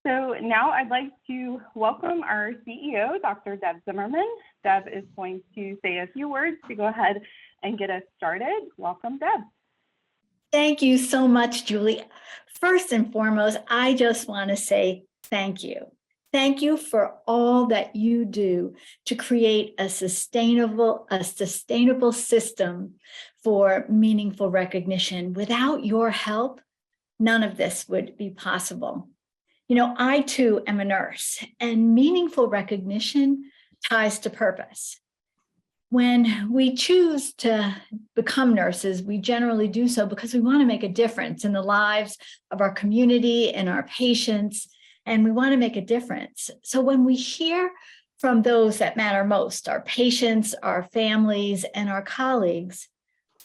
So now I'd like to welcome our CEO, Dr. Deb Zimmerman. Deb is going to say a few words to go ahead and get us started. Welcome, Deb. Thank you so much, Julie. First and foremost, I just want to say thank you. Thank you for all that you do to create a sustainable system for meaningful recognition. Without your help, none of this would be possible. You know, I too am a nurse, and meaningful recognition ties to purpose. When we choose to become nurses, we generally do so because we want to make a difference in the lives of our community and our patients, and we want to make a difference. So when we hear from those that matter most, our patients, our families, and our colleagues,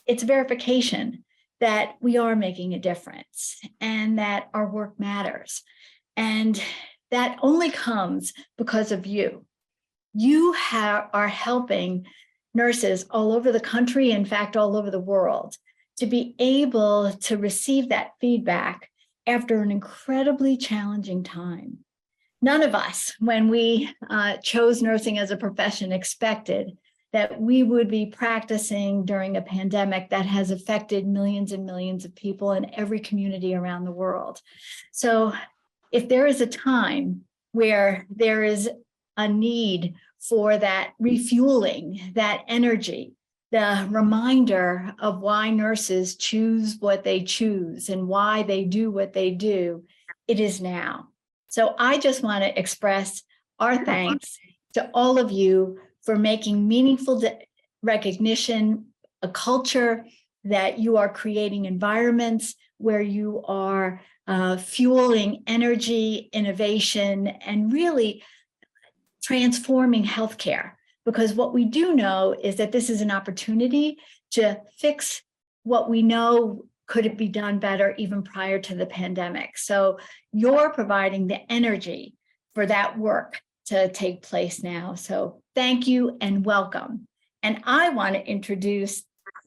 it's verification that we are making a difference and that our work matters. And that only comes because of you. You are helping nurses all over the country, in fact, all over the world, to be able to receive that feedback after an incredibly challenging time. None of us, when we chose nursing as a profession, expected that we would be practicing during a pandemic that has affected millions and millions of people in every community around the world. So if there is a time where there is a need for that refueling, that energy, the reminder of why nurses choose what they choose and why they do what they do, it is now. So I just want to express our thanks to all of you for making meaningful recognition a culture, that you are creating environments where you are fueling energy, innovation, and really transforming healthcare. Because what we do know is that this is an opportunity to fix what we know could be done better even prior to the pandemic. So you're providing the energy for that work to take place now. So thank you and welcome. And I want to introduce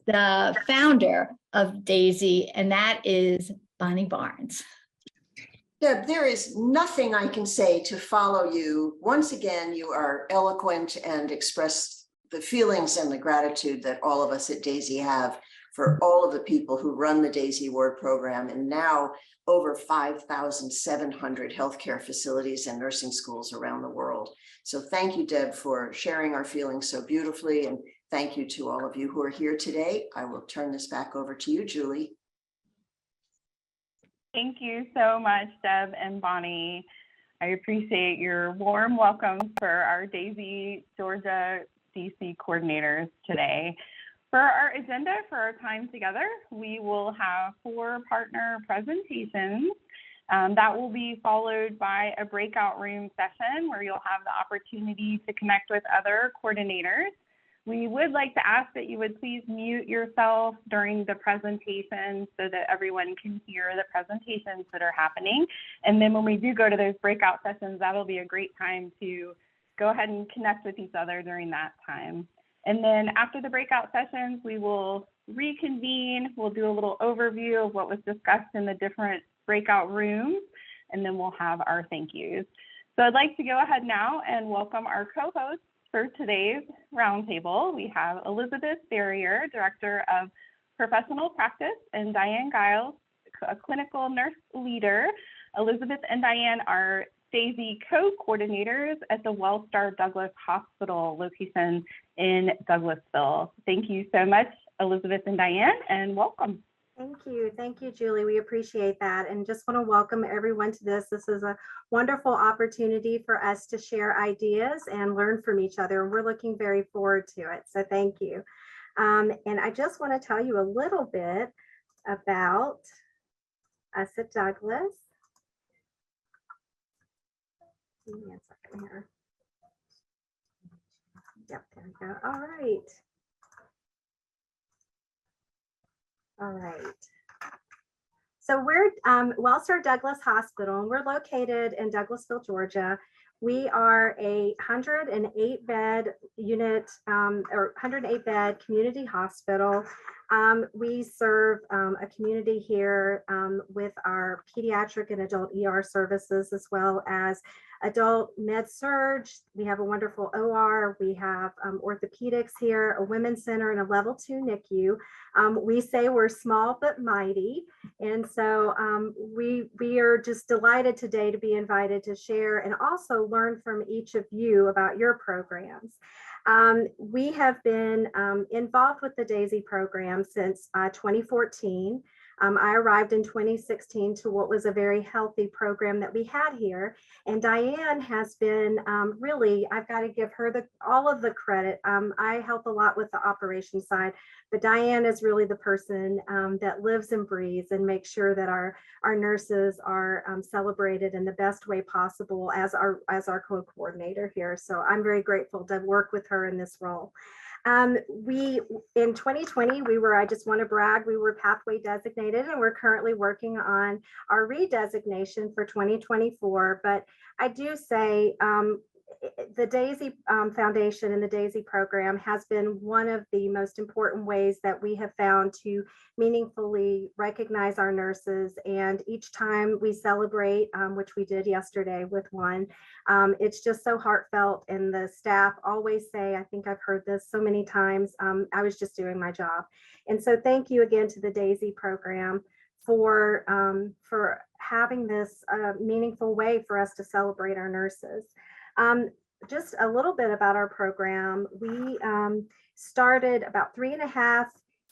the founder of DAISY, and that is Bonnie Barnes. Deb, there is nothing I can say to follow you. Once again, you are eloquent and express the feelings and the gratitude that all of us at DAISY have for all of the people who run the DAISY Award program, and now over 5,700 healthcare facilities and nursing schools around the world. So thank you, Deb, for sharing our feelings so beautifully, and thank you to all of you who are here today. I will turn this back over to you, Julie. Thank you so much, Deb and Bonnie. I appreciate your warm welcome for our DAISY Georgia DC coordinators today. For our agenda for our time together, we will have 4 partner presentations. That will be followed by a breakout room session where you'll have the opportunity to connect with other coordinators. We would like to ask that you would please mute yourself during the presentation so that everyone can hear the presentations that are happening. And then when we do go to those breakout sessions, that'll be a great time to go ahead and connect with each other during that time. And then after the breakout sessions, we will reconvene. We'll do a little overview of what was discussed in the different breakout rooms, and then we'll have our thank yous. So I'd like to go ahead now and welcome our co-hosts for today's roundtable. We have Elizabeth Ferrier, Director of Professional Practice, and Diane Giles, a clinical nurse leader. Elizabeth and Diane are DAISY co-coordinators at the Wellstar Douglas Hospital location in Douglasville. Thank you so much, Elizabeth and Diane, and welcome. Thank you, Julie. We appreciate that, and just want to welcome everyone to this. This is a wonderful opportunity for us to share ideas and learn from each other, and we're looking very forward to it. So thank you. And I just want to tell you a little bit about us at Douglas. Give me a second here. Yep, there we go. All right. All right. So we're Wellstar Douglas Hospital, and we're located in Douglasville, Georgia. We are a 108 bed unit or 108 bed community hospital. We serve a community here with our pediatric and adult ER services, as well as adult med surg. We have a wonderful OR. We have orthopedics here, a women's center, and a level 2 NICU. We say we're small but mighty. And so we are just delighted today to be invited to share and also learn from each of you about your programs. We have been involved with the DAISY program since 2014. I arrived in 2016 to what was a very healthy program that we had here. And Diane has been really, I've got to give her all of the credit. I help a lot with the operations side, but Diane is really the person that lives and breathes and makes sure that our nurses are celebrated in the best way possible as our co-coordinator here. So I'm very grateful to work with her in this role. We, in 2020, I just want to brag, we were pathway designated, and we're currently working on our redesignation for 2024. But I do say the DAISY Foundation and the DAISY program has been one of the most important ways that we have found to meaningfully recognize our nurses. And each time we celebrate, which we did yesterday with one, it's just so heartfelt. And the staff always say, I think I've heard this so many times, I was just doing my job. And so thank you again to the DAISY program for having this meaningful way for us to celebrate our nurses. Just a little bit about our program. We started about 3.5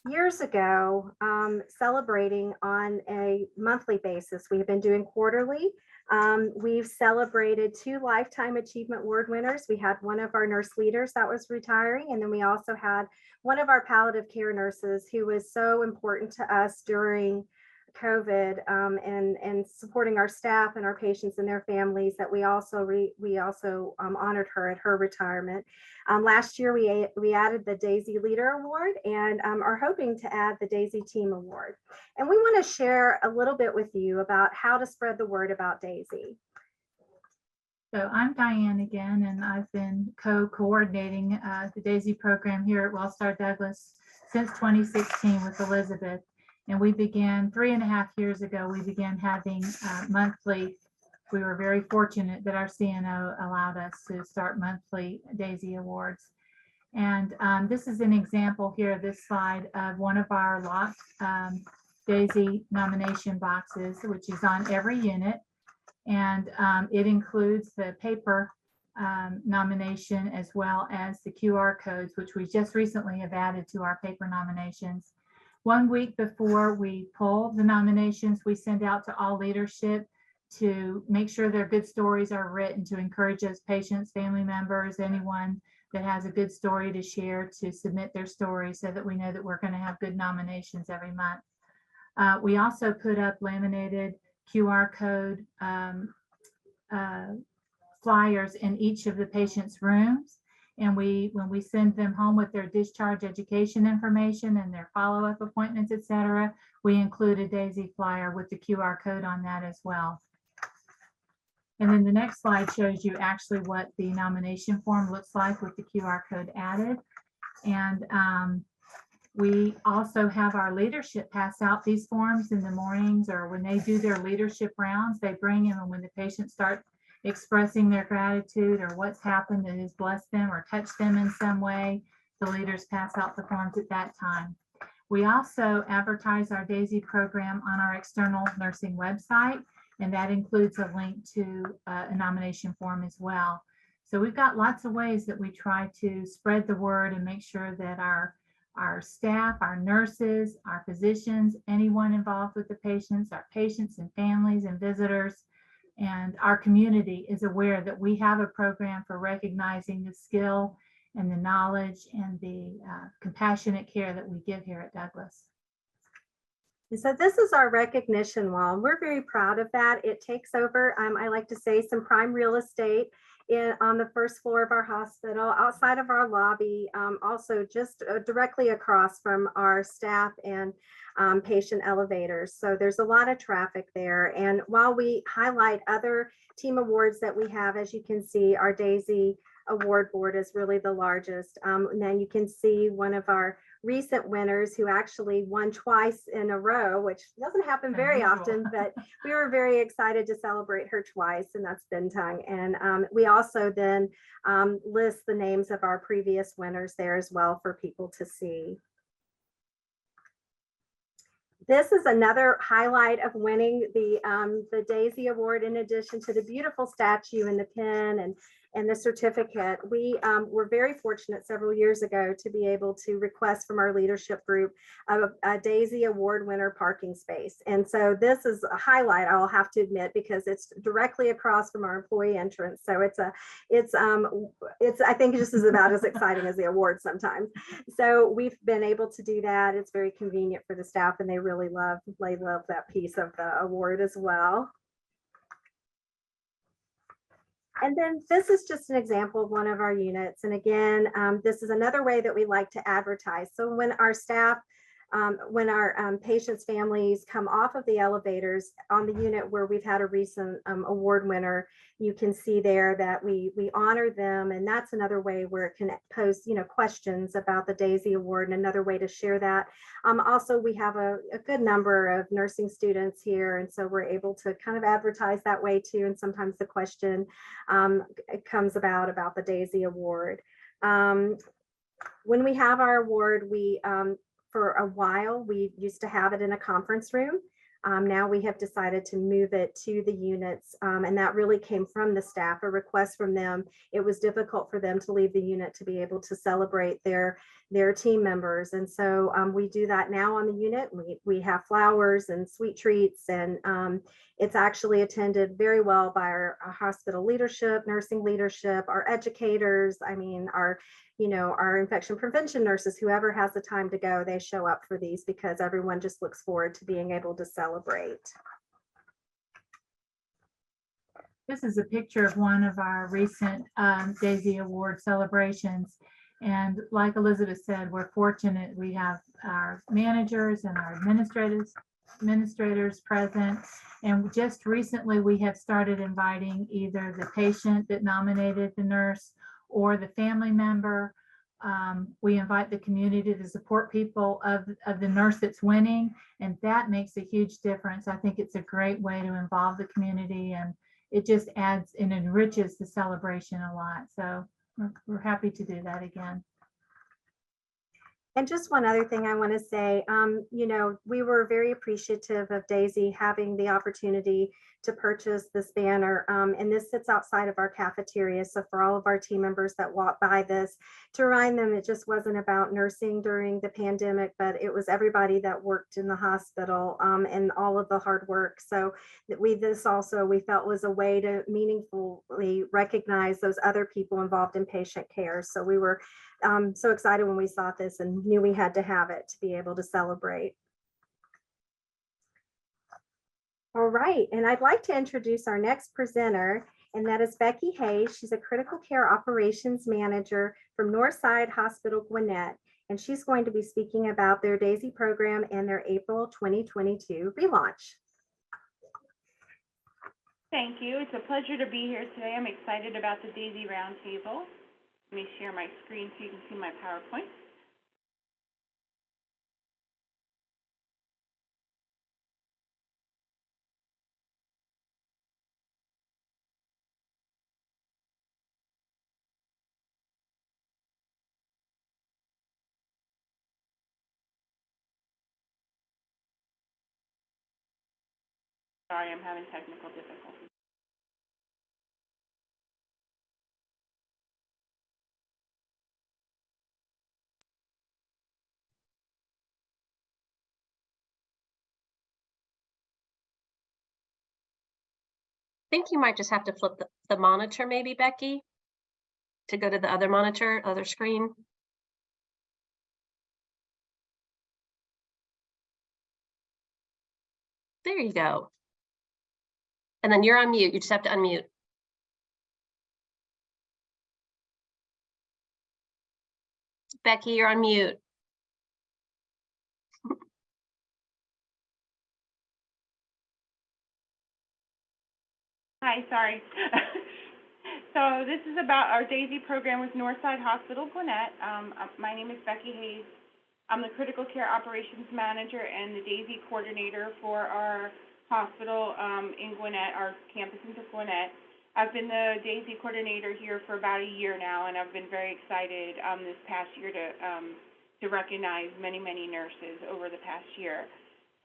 years ago, celebrating on a monthly basis. We've been doing quarterly. We've celebrated 2 Lifetime Achievement Award winners. We had one of our nurse leaders that was retiring, and then we also had one of our palliative care nurses who was so important to us during COVID and supporting our staff and our patients and their families, that we also honored her at her retirement. Last year we added the DAISY Leader Award and are hoping to add the DAISY Team Award. And we want to share a little bit with you about how to spread the word about DAISY. So I'm Diane again, and I've been co-coordinating the DAISY program here at Wellstar Douglas since 2016 with Elizabeth. And we began 3.5 years ago, we began having monthly. We were very fortunate that our CNO allowed us to start monthly DAISY awards. And this is an example here, this slide of one of our locked DAISY nomination boxes, which is on every unit. And it includes the paper nomination as well as the QR codes, which we just recently have added to our paper nominations. 1 week before we pull the nominations, we send out to all leadership to make sure their good stories are written, to encourage those patients, family members, anyone that has a good story to share, to submit their story so that we know that we're going to have good nominations every month. We also put up laminated QR code flyers in each of the patient's rooms. And when we send them home with their discharge education information and their follow-up appointments, etc., we include a DAISY flyer with the QR code on that as well. And then the next slide shows you actually what the nomination form looks like with the QR code added. And we also have our leadership pass out these forms in the mornings, or when they do their leadership rounds, they bring them, and when the patients start expressing their gratitude or what's happened that has blessed them or touched them in some way, the leaders pass out the forms at that time. We also advertise our DAISY program on our external nursing website, and that includes a link to a nomination form as well. So we've got lots of ways that we try to spread the word and make sure that our staff, our nurses, our physicians, anyone involved with the patients, our patients and families and visitors, and our community is aware that we have a program for recognizing the skill and the knowledge and the compassionate care that we give here at Douglas. So this is our recognition wall. We're very proud of that. It takes over, I like to say, some prime real estate on the first floor of our hospital, outside of our lobby, also just directly across from our staff and patient elevators. So there's a lot of traffic there. And while we highlight other team awards that we have, as you can see, our DAISY award board is really the largest. And then you can see one of our recent winners who actually won twice in a row, which doesn't happen very Unusual. often, but we were very excited to celebrate her twice, and that's Bintang. And we also then list the names of our previous winners there as well for people to see. This is another highlight of winning the Daisy Award, in addition to the beautiful statue and the pin and the certificate. We were very fortunate several years ago to be able to request from our leadership group a Daisy Award winner parking space. And so this is a highlight, I'll have to admit, because it's directly across from our employee entrance. So it's I think just is about as exciting as the award sometimes. So we've been able to do that. It's very convenient for the staff, and they really love that piece of the award as well. And then this is just an example of one of our units. And again, this is another way that we like to advertise. So when our staff, when our patients' families come off of the elevators on the unit where we've had a recent award winner, you can see there that we honor them. And that's another way where it can pose, questions about the Daisy Award, and another way to share that. Also, we have a good number of nursing students here, and so we're able to kind of advertise that way too. And sometimes the question comes about the Daisy Award. When we have our award, for a while, we used to have it in a conference room. Now we have decided to move it to the units, and that really came from the staff, a request from them. It was difficult for them to leave the unit to be able to celebrate their team members. And so we do that now on the unit. We have flowers and sweet treats, and it's actually attended very well by our hospital leadership, nursing leadership, our educators. I mean, our infection prevention nurses, whoever has the time to go, they show up for these because everyone just looks forward to being able to celebrate. This is a picture of one of our recent Daisy Award celebrations. And like Elizabeth said, we're fortunate. We have our managers and our administrators present. And just recently, we have started inviting either the patient that nominated the nurse or the family member. We invite the community to support people of the nurse that's winning, and that makes a huge difference. I think it's a great way to involve the community, and it just adds and enriches the celebration a lot. So we're happy to do that again. And just one other thing I want to say, we were very appreciative of Daisy having the opportunity to purchase this banner. And this sits outside of our cafeteria. So for all of our team members that walk by this, to remind them it just wasn't about nursing during the pandemic, but it was everybody that worked in the hospital and all of the hard work. So that we felt was a way to meaningfully recognize those other people involved in patient care. So we were so excited when we saw this and knew we had to have it to be able to celebrate. All right, and I'd like to introduce our next presenter, and that is Becky Hayes. She's a critical care operations manager from Northside Hospital Gwinnett, and she's going to be speaking about their DAISY program and their April 2022 relaunch. Thank you. It's a pleasure to be here today. I'm excited about the DAISY Roundtable. Let me share my screen so you can see my PowerPoint. Sorry, I'm having technical difficulties. I think you might just have to flip the monitor, maybe, Becky, to go to the other monitor, other screen. There you go. And then you're on mute. You just have to unmute. Becky, you're on mute. Hi, sorry. So this is about our DAISY program with Northside Hospital Gwinnett. My name is Becky Hayes. I'm the critical care operations manager and the DAISY coordinator for our hospital in Gwinnett, our campus in Gwinnett. I've been the DAISY coordinator here for about a year now, and I've been very excited this past year to recognize many, many nurses over the past year.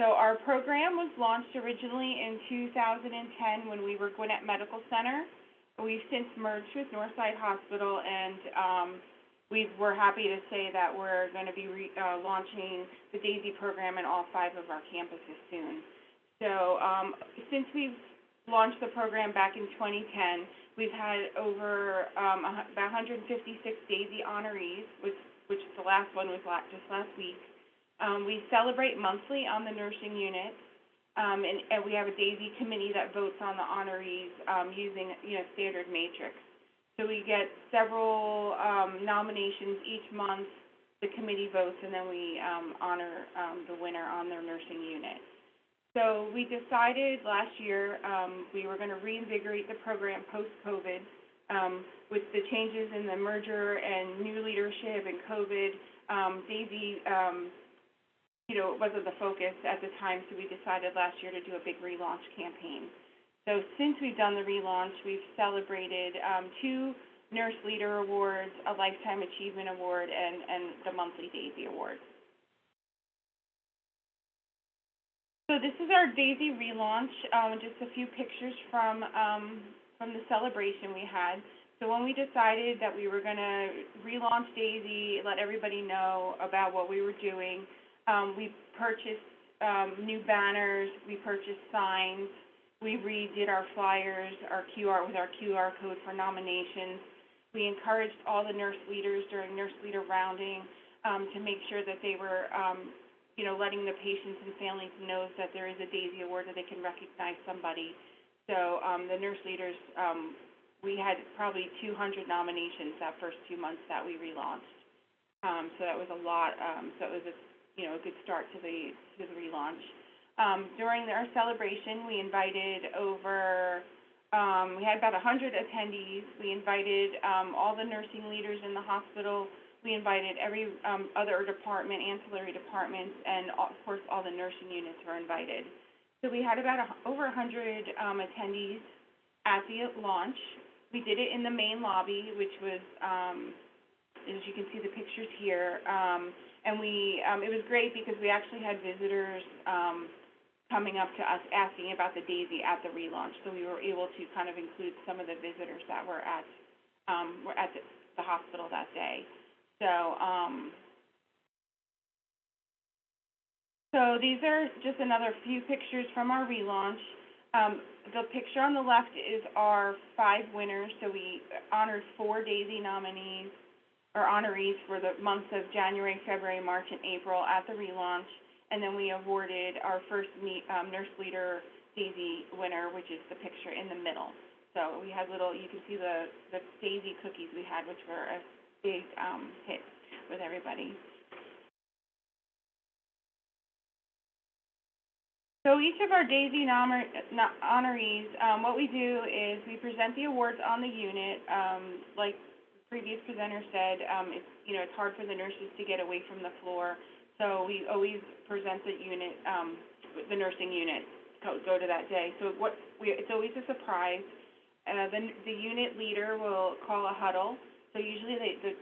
So our program was launched originally in 2010 when we were Gwinnett Medical Center. We've since merged with Northside Hospital, and we're happy to say that we're going to be launching the DAISY program in all 5 of our campuses soon. So since we've launched the program back in 2010, we've had over about 156 DAISY honorees, which the last one was just last week. We celebrate monthly on the nursing unit, and we have a DAISY committee that votes on the honorees using standard matrix. So we get several nominations each month. The committee votes, and then we honor the winner on their nursing unit. So we decided last year we were going to reinvigorate the program post-COVID with the changes in the merger and new leadership and COVID. DAISY, wasn't the focus at the time, so we decided last year to do a big relaunch campaign. So since we've done the relaunch, we've celebrated 2 Nurse Leader Awards, a Lifetime Achievement Award, and the monthly DAISY Award. So this is our DAISY relaunch, just a few pictures from the celebration we had. So when we decided that we were going to relaunch DAISY, let everybody know about what we were doing, we purchased new banners, we purchased signs, we redid our flyers, with our QR code for nominations. We encouraged all the nurse leaders during Nurse Leader Rounding to make sure that they were letting the patients and families know that there is a DAISY award, that they can recognize somebody. So the nurse leaders, we had probably 200 nominations that first 2 months that we relaunched. So that was a lot. So it was a good start to the relaunch. During our celebration, we invited we had about 100 attendees. We invited all the nursing leaders in the hospital. We invited every other department, ancillary departments, and of course all the nursing units were invited. So we had about over 100 attendees at the launch. We did it in the main lobby, which was, as you can see the pictures here, and it was great because we actually had visitors coming up to us asking about the DAISY at the relaunch. So we were able to kind of include some of the visitors that were at the hospital that day. So these are just another few pictures from our relaunch. The picture on the left is our 5 winners. So we honored 4 DAISY nominees or honorees for the months of January, February, March, and April at the relaunch. And then we awarded our first Nurse Leader DAISY winner, which is the picture in the middle. So we had you can see the DAISY cookies we had, which were a big hit with everybody. So each of our DAISY honorees, what we do is we present the awards on the unit. Like the previous presenter said, it's hard for the nurses to get away from the floor, so we always present the unit, the nursing unit, go to that day. So it's always a surprise. The unit leader will call a huddle. So usually the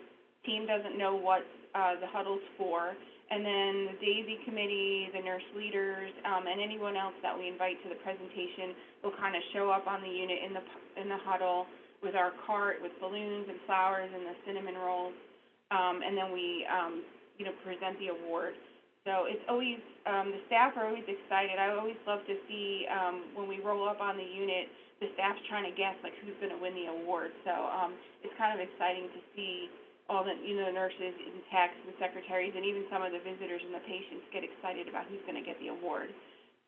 team doesn't know what the huddle's for. And then the DAISY committee, the nurse leaders, and anyone else that we invite to the presentation will kind of show up on the unit in the huddle with our cart with balloons and flowers and the cinnamon rolls, and then we present the award. So it's always the staff are always excited. I always love to see when we roll up on the unit, the staff's trying to guess like who's going to win the award. So it's kind of exciting to see all the nurses and techs and secretaries and even some of the visitors and the patients get excited about who's going to get the award.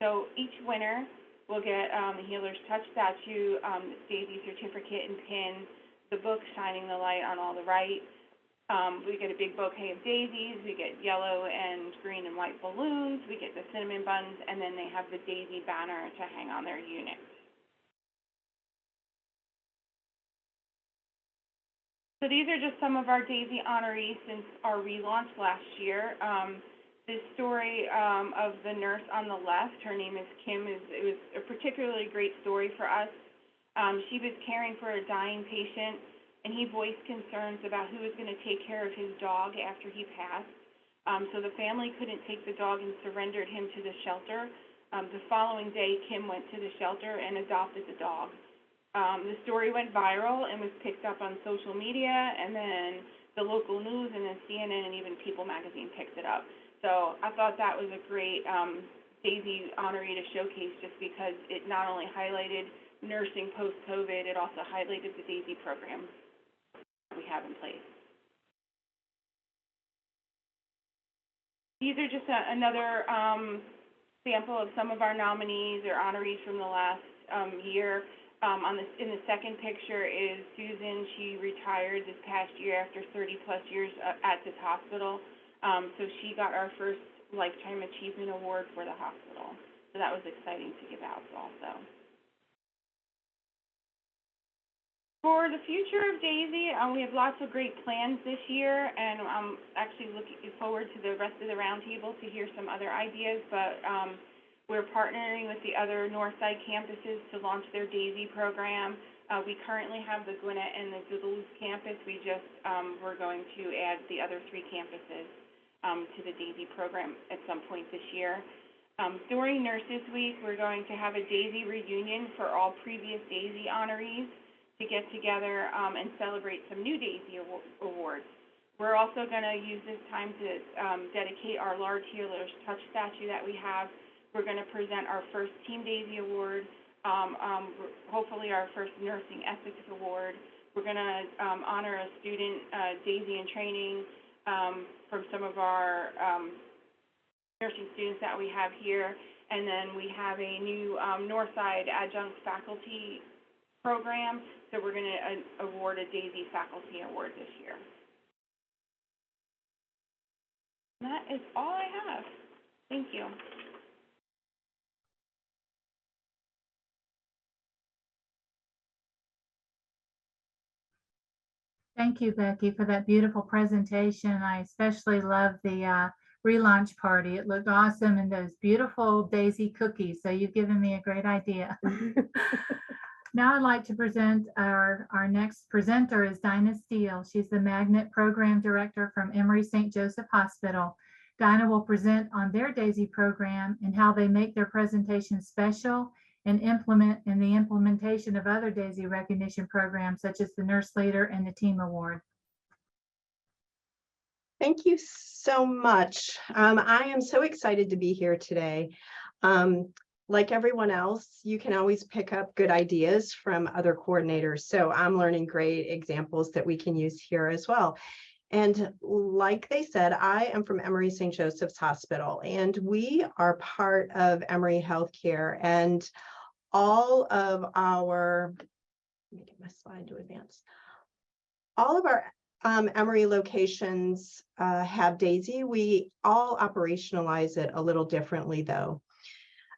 So each winner will get the Healer's Touch statue, the DAISY certificate and pin, the book Shining the Light on All the Right. We get a big bouquet of daisies, we get yellow and green and white balloons, we get the cinnamon buns, and then they have the DAISY banner to hang on their unit. So these are just some of our DAISY honorees since our relaunch last year. This story of the nurse on the left, her name is Kim, it was a particularly great story for us. She was caring for a dying patient, and he voiced concerns about who was going to take care of his dog after he passed. So the family couldn't take the dog and surrendered him to the shelter. The following day, Kim went to the shelter and adopted the dog. The story went viral and was picked up on social media, and then the local news, and then CNN, and even People magazine picked it up. So I thought that was a great DAISY honoree to showcase, just because it not only highlighted nursing post-COVID, it also highlighted the DAISY program we have in place. These are just another sample of some of our nominees or honorees from the last year. In the second picture is Susan. She retired this past year after 30-plus years at this hospital. So she got our first Lifetime Achievement Award for the hospital. So that was exciting to give out also. For the future of DAISY, we have lots of great plans this year, and I'm actually looking forward to the rest of the roundtable to hear some other ideas, but we're partnering with the other Northside campuses to launch their DAISY program. We currently have the Gwinnett and the Duluth campus. We just, we're going to add the other 3 campuses to the DAISY program at some point this year. During Nurses Week, we're going to have a DAISY reunion for all previous DAISY honorees to get together and celebrate some new DAISY awards. We're also going to use this time to dedicate our large healer's touch statue that we have. We're going to present our first Team DAISY Award, hopefully our first Nursing Ethics Award. We're going to honor a student, DAISY in training, from some of our nursing students that we have here. And then we have a new Northside Adjunct Faculty program, so we're going to award a DAISY Faculty Award this year. And that is all I have. Thank you. Thank you, Becky, for that beautiful presentation. I especially love the relaunch party. It looked awesome, and those beautiful DAISY cookies. So you've given me a great idea. Now I'd like to present our next presenter is Dinah Steele. She's the Magnet Program Director from Emory St. Joseph Hospital. Dinah will present on their DAISY program and how they make their presentation special and implement in the implementation of other DAISY recognition programs such as the Nurse Leader and the Team Award. Thank you so much. I am so excited to be here today. Like everyone else, you can always pick up good ideas from other coordinators. So I'm learning great examples that we can use here as well. And like they said, I am from Emory St. Joseph's Hospital, and we are part of Emory Healthcare. And all of our, let me get my slide to advance. All of our Emory locations have DAISY. We all operationalize it a little differently though.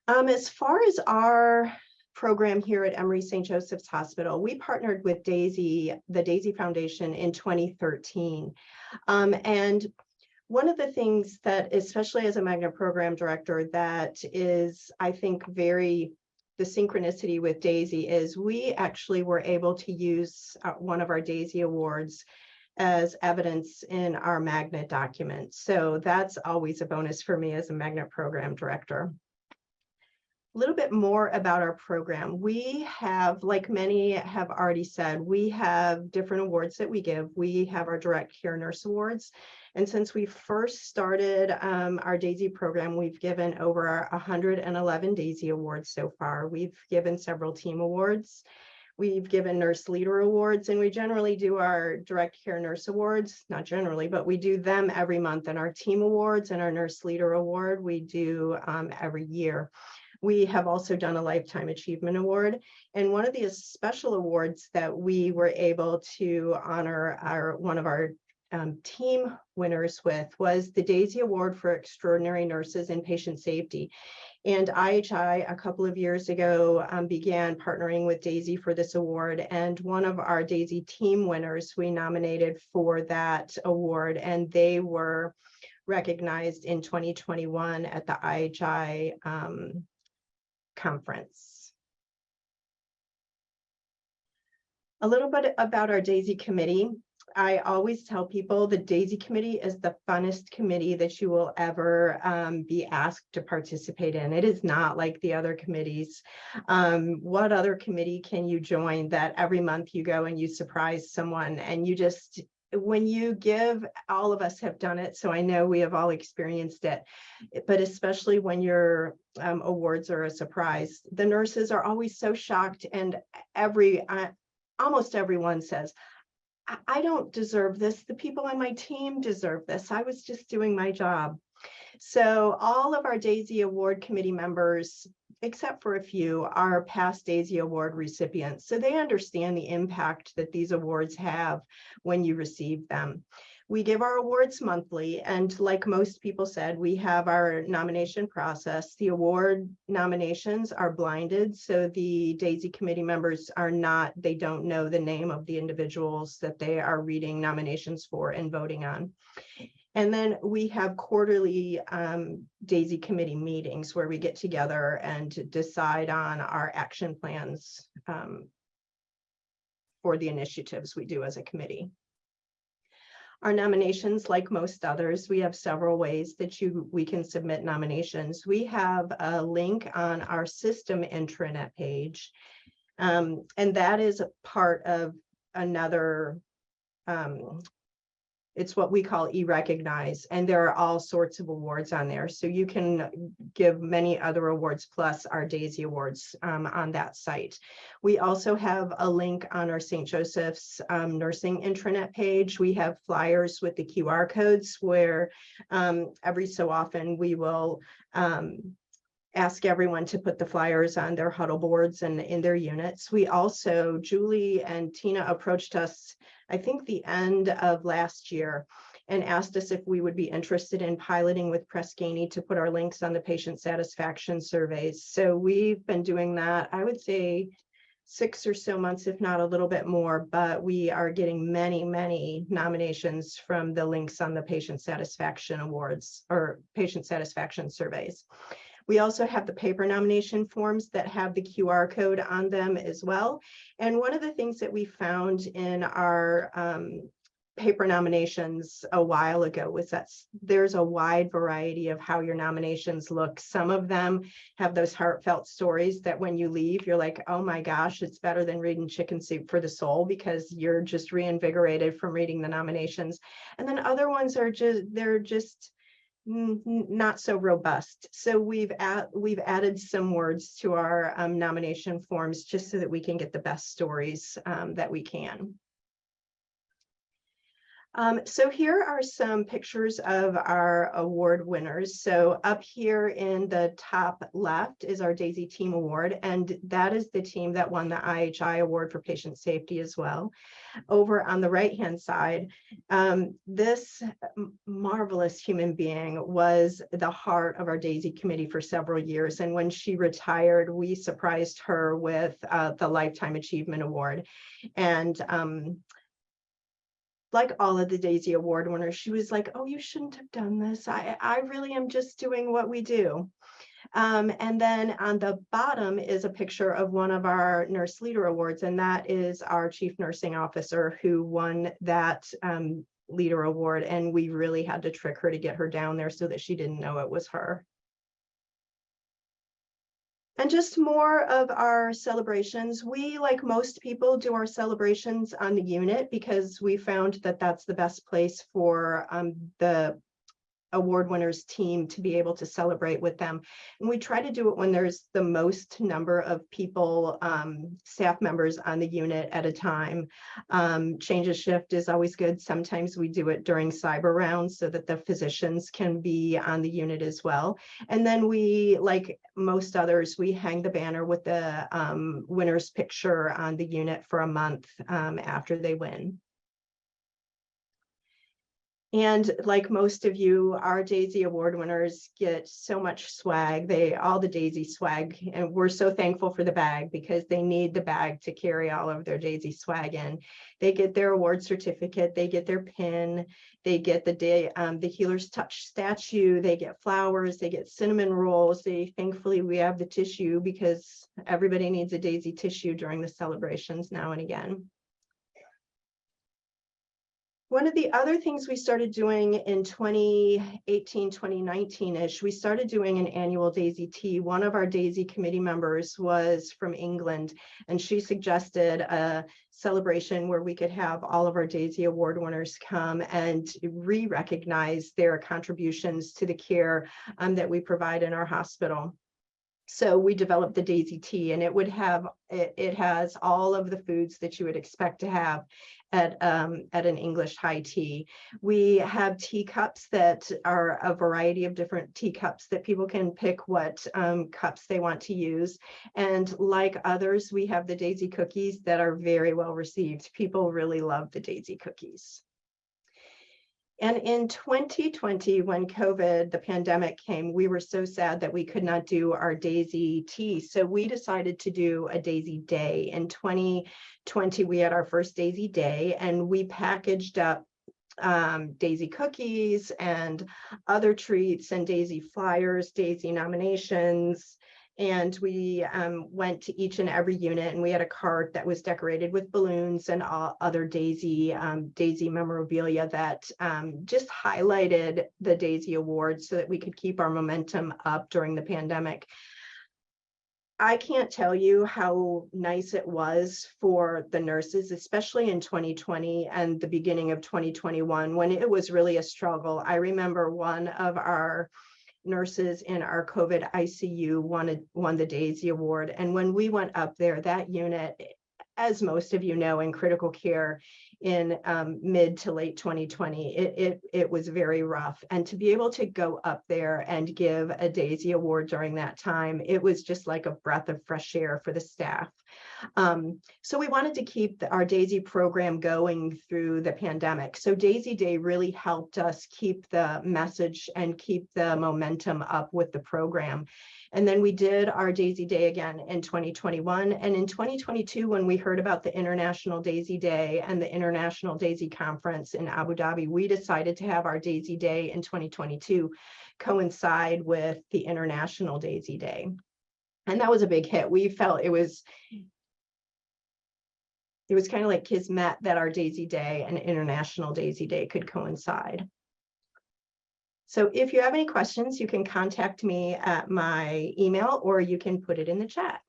As far as our program here at Emory St. Joseph's Hospital, we partnered with DAISY, the DAISY Foundation in 2013. And one of the things that, especially as a Magnet Program Director, that is, I think, the synchronicity with DAISY is we actually were able to use one of our DAISY awards as evidence in our Magnet document. So that's always a bonus for me as a Magnet Program Director. A little bit more about our program. We have, like many have already said, we have different awards that we give. We have our Direct Care Nurse Awards. And since we first started our DAISY program, we've given over 111 DAISY awards so far. We've given several team awards. We've given Nurse Leader Awards, and we generally do our Direct Care Nurse Awards, not generally, but we do them every month. And our Team Awards and our Nurse Leader Award, we do every year. We have also done a Lifetime Achievement Award. And one of the special awards that we were able to honor one of our team winners with was the Daisy Award for Extraordinary Nurses in Patient Safety. And IHI a couple of years ago began partnering with Daisy for this award. And one of our Daisy team winners we nominated for that award, and they were recognized in 2021 at the IHI conference. A little bit about our Daisy committee. I always tell people the Daisy committee is the funnest committee that you will ever be asked to participate in. It is not like the other committees. What other committee can you join that every month you go and you surprise someone and you just, when you give, all of us have done it, so I know we have all experienced it, but especially when your awards are a surprise, the nurses are always so shocked, and almost everyone says, I don't deserve this. The people on my team deserve this. I was just doing my job. So all of our Daisy Award committee members, except for a few, are past Daisy Award recipients. So they understand the impact that these awards have when you receive them. We give our awards monthly, and like most people said, we have our nomination process. The award nominations are blinded, so the Daisy committee members they don't know the name of the individuals that they are reading nominations for and voting on. And then we have quarterly Daisy committee meetings where we get together and decide on our action plans for the initiatives we do as a committee. Our nominations, like most others, we have several ways that we can submit nominations. We have a link on our system intranet page, and that is a part of another, it's what we call e-recognize, and there are all sorts of awards on there. So you can give many other awards plus our Daisy Awards on that site. We also have a link on our St. Joseph's nursing intranet page. We have flyers with the QR codes where every so often we will ask everyone to put the flyers on their huddle boards and in their units. We also, Julie and Tina approached us, I think the end of last year, and asked us if we would be interested in piloting with Press Ganey to put our links on the patient satisfaction surveys. So we've been doing that, I would say 6 or so months, if not a little bit more, but we are getting many, many nominations from the links on the patient satisfaction awards or patient satisfaction surveys. We also have the paper nomination forms that have the QR code on them as well. And one of the things that we found in our paper nominations a while ago was that there's a wide variety of how your nominations look. Some of them have those heartfelt stories that when you leave, you're like, oh my gosh, it's better than reading Chicken Soup for the Soul because you're just reinvigorated from reading the nominations. And then other ones are just not so robust. So we've added some words to our nomination forms just so that we can get the best stories that we can. So here are some pictures of our award winners. So up here in the top left is our Daisy Team Award, and that is the team that won the IHI Award for Patient Safety as well. Over on the right-hand side, this marvelous human being was the heart of our Daisy committee for several years. And when she retired, we surprised her with the Lifetime Achievement Award. And like all of the Daisy Award winners, she was like, oh, you shouldn't have done this. I really am just doing what we do. And then on the bottom is a picture of one of our Nurse Leader Awards, and that is our Chief Nursing Officer who won that Leader Award. And we really had to trick her to get her down there so that she didn't know it was her. And just more of our celebrations. We, like most people, do our celebrations on the unit because we found that that's the best place for the award winners team to be able to celebrate with them. And we try to do it when there's the most number of people, staff members on the unit at a time. Change of shift is always good. Sometimes we do it during cyber rounds so that the physicians can be on the unit as well. And then we, like most others, we hang the banner with the winner's picture on the unit for a month after they win. And like most of you, our Daisy Award winners get so much swag. All the Daisy swag, and we're so thankful for the bag because they need the bag to carry all of their Daisy swag in. They get their award certificate, they get their pin, they get the Healer's Touch statue, they get flowers, they get cinnamon rolls. Thankfully, we have the tissue because everybody needs a Daisy tissue during the celebrations now and again. One of the other things we started doing in 2018, 2019-ish, we started doing an annual Daisy Tea. One of our Daisy committee members was from England, and she suggested a celebration where we could have all of our Daisy Award winners come and re-recognize their contributions to the care that we provide in our hospital. So we developed the Daisy Tea, and it has all of the foods that you would expect to have at an English high tea. We have teacups that are a variety of different teacups that people can pick what cups they want to use. And like others, we have the Daisy cookies that are very well received. People really love the Daisy cookies. And in 2020, when COVID, the pandemic came, we were so sad that we could not do our Daisy Tea. So we decided to do a Daisy Day. In 2020, we had our first Daisy Day, and we packaged up Daisy cookies and other treats and Daisy flyers, Daisy nominations. And we went to each and every unit, and we had a cart that was decorated with balloons and other Daisy memorabilia that just highlighted the Daisy Awards so that we could keep our momentum up during the pandemic. I can't tell you how nice it was for the nurses, especially in 2020 and the beginning of 2021, when it was really a struggle. I remember one of our nurses in our COVID ICU won the Daisy Award. And when we went up there, that unit, as most of you know, in critical care in mid to late 2020, it was very rough. And to be able to go up there and give a Daisy Award during that time, it was just like a breath of fresh air for the staff. So we wanted to keep our Daisy program going through the pandemic. So Daisy Day really helped us keep the message and keep the momentum up with the program. And then we did our Daisy Day again in 2021. And in 2022, when we heard about the International Daisy Day and the International Daisy Conference in Abu Dhabi, we decided to have our Daisy Day in 2022 coincide with the International Daisy Day. And that was a big hit. We felt it was kind of like kismet that our Daisy Day and International Daisy Day could coincide. So if you have any questions, you can contact me at my email, or you can put it in the chat.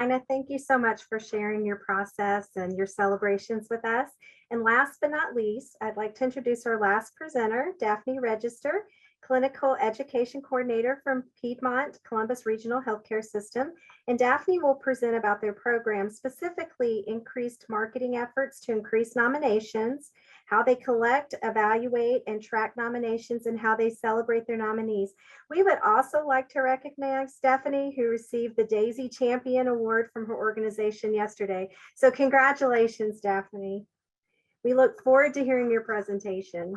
Ina, thank you so much for sharing your process and your celebrations with us. And last but not least, I'd like to introduce our last presenter, Daphne Register, Clinical Education Coordinator from Piedmont Columbus Regional Healthcare System. And Daphne will present about their program, specifically increased marketing efforts to increase nominations, how they collect, evaluate, and track nominations, and how they celebrate their nominees. We would also like to recognize Stephanie, who received the Daisy Champion Award from her organization yesterday. So congratulations, Daphne. We look forward to hearing your presentation.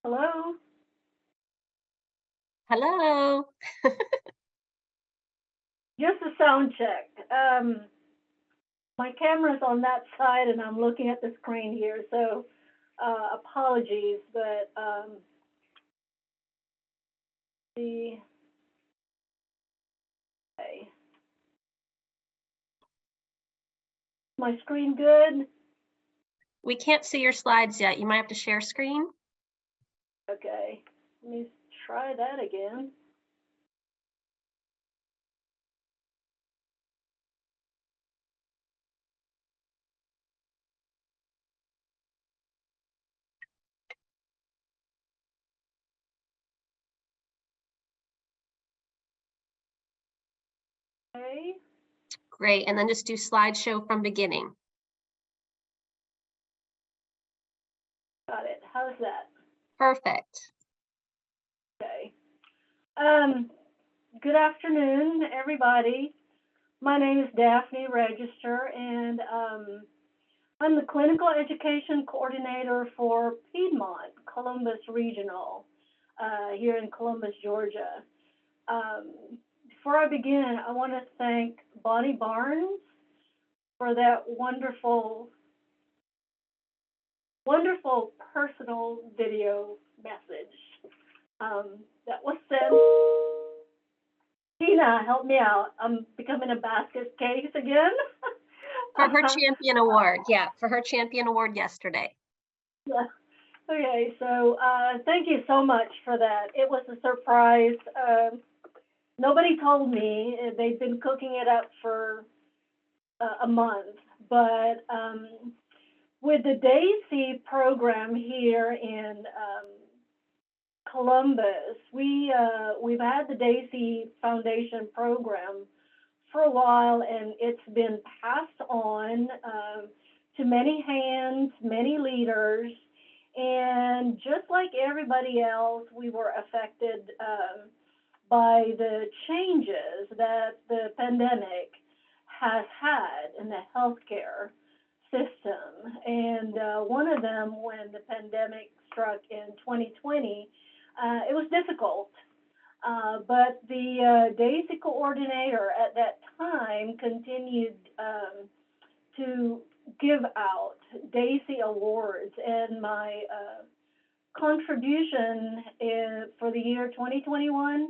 Hello. Hello. Just a sound check. My camera's on that side and I'm looking at the screen here, so apologies, but okay. My screen good? We can't see your slides yet. You might have to share screen. Okay, let me try that again. Okay. Great. And then just do slideshow from beginning. Got it. How's that? Perfect. Good afternoon, everybody. My name is Daphne Register, and I'm the Clinical Education Coordinator for Piedmont Columbus Regional here in Columbus, Georgia. Before I begin, I want to thank Bonnie Barnes for that wonderful, wonderful personal video message that was sent. Tina, help me out. I'm becoming a basket case again. For her champion award, yeah, for her champion award yesterday. Okay, so thank you so much for that. It was a surprise. Nobody told me. They've been cooking it up for a month, but with the DAISY program here in Columbus, we've had the DAISY Foundation program for a while, and it's been passed on to many hands, many leaders, and just like everybody else, we were affected by the changes that the pandemic has had in the healthcare system. And one of them, when the pandemic struck in 2020, it was difficult. But the DAISY coordinator at that time continued to give out DAISY awards, and my contribution for the year 2021,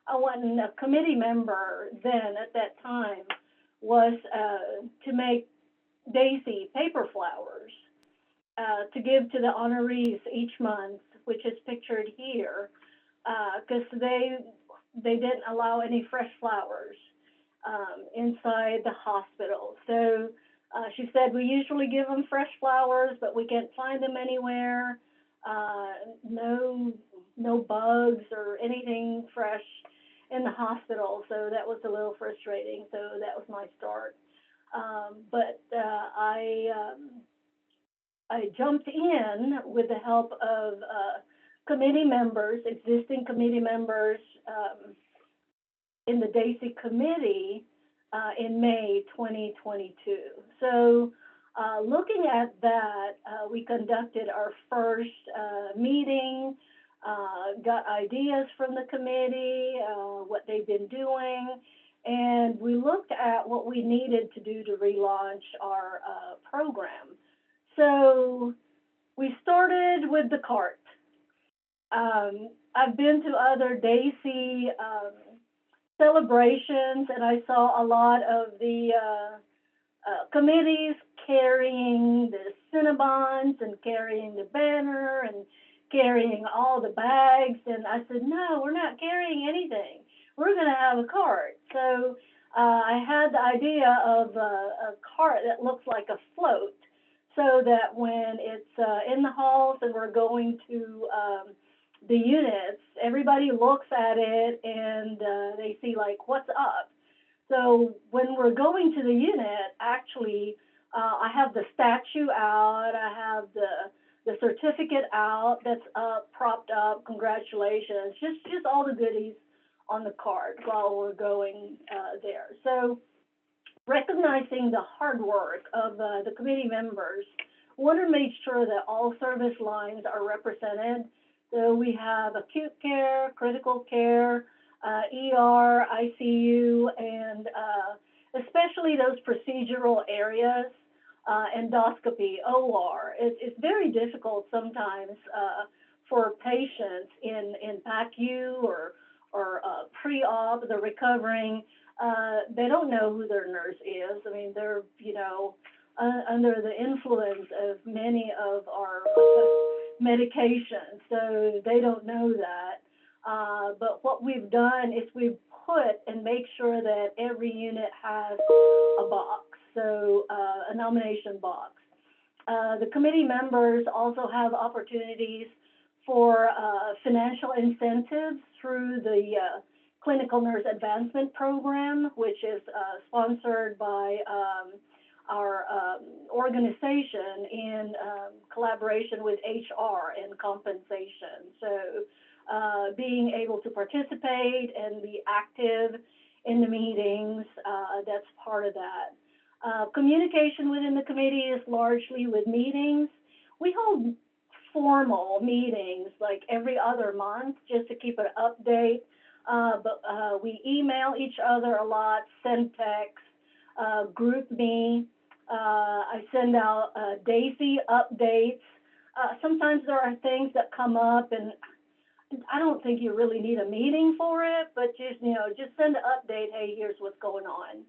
I wasn't a committee member then at that time, was to make DAISY paper flowers to give to the honorees each month, which is pictured here, because they didn't allow any fresh flowers inside the hospital. So she said, we usually give them fresh flowers, but we can't find them anywhere. No bugs or anything fresh in the hospital. So that was a little frustrating. So that was my start. But I jumped in with the help of committee members, existing committee members in the DAISY committee in May 2022. So looking at that, we conducted our first meeting, got ideas from the committee, what they've been doing, and we looked at what we needed to do to relaunch our program. So we started with the cart. I've been to other DAISY celebrations, and I saw a lot of the committees carrying the Cinnabons and carrying the banner and carrying all the bags, and I said, no, we're not carrying anything. We're going to have a cart. So I had the idea of a cart that looks like a float, so that when it's in the halls and we're going to the units, everybody looks at it and they see like, what's up? So when we're going to the unit, actually, I have the statue out, I have the certificate out that's up, propped up, congratulations, just all the goodies on the cart while we're going there. So recognizing the hard work of the committee members, I want to make sure that all service lines are represented. So we have acute care, critical care, ER, ICU, and especially those procedural areas, endoscopy, OR. It's very difficult sometimes for patients in PACU or pre-op, they're recovering. They don't know who their nurse is. I mean, they're, under the influence of many of our medications, so they don't know that. But what we've done is we've put and make sure that every unit has a box, so a nomination box. The committee members also have opportunities for financial incentives through the Clinical Nurse Advancement Program, which is sponsored by our organization in collaboration with HR and compensation. So being able to participate and be active in the meetings. That's part of that. Communication within the committee is largely with meetings. We hold formal meetings like every other month just to keep an update. But we email each other a lot, send texts, group me. I send out DAISY updates. Sometimes there are things that come up, and I don't think you really need a meeting for it, but just send an update. Hey, here's what's going on.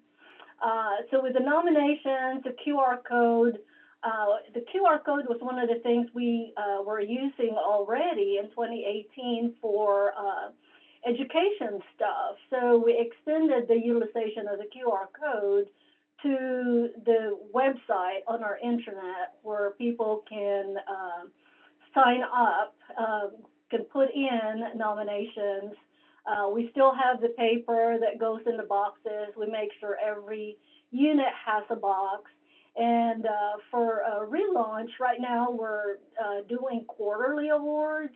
So with the nominations, the QR code. The QR code was one of the things we were using already in 2018 for education stuff. So we extended the utilization of the QR code to the website on our intranet where people can sign up, can put in nominations. We still have the paper that goes in the boxes. We make sure every unit has a box. And for a relaunch, right now we're doing quarterly awards.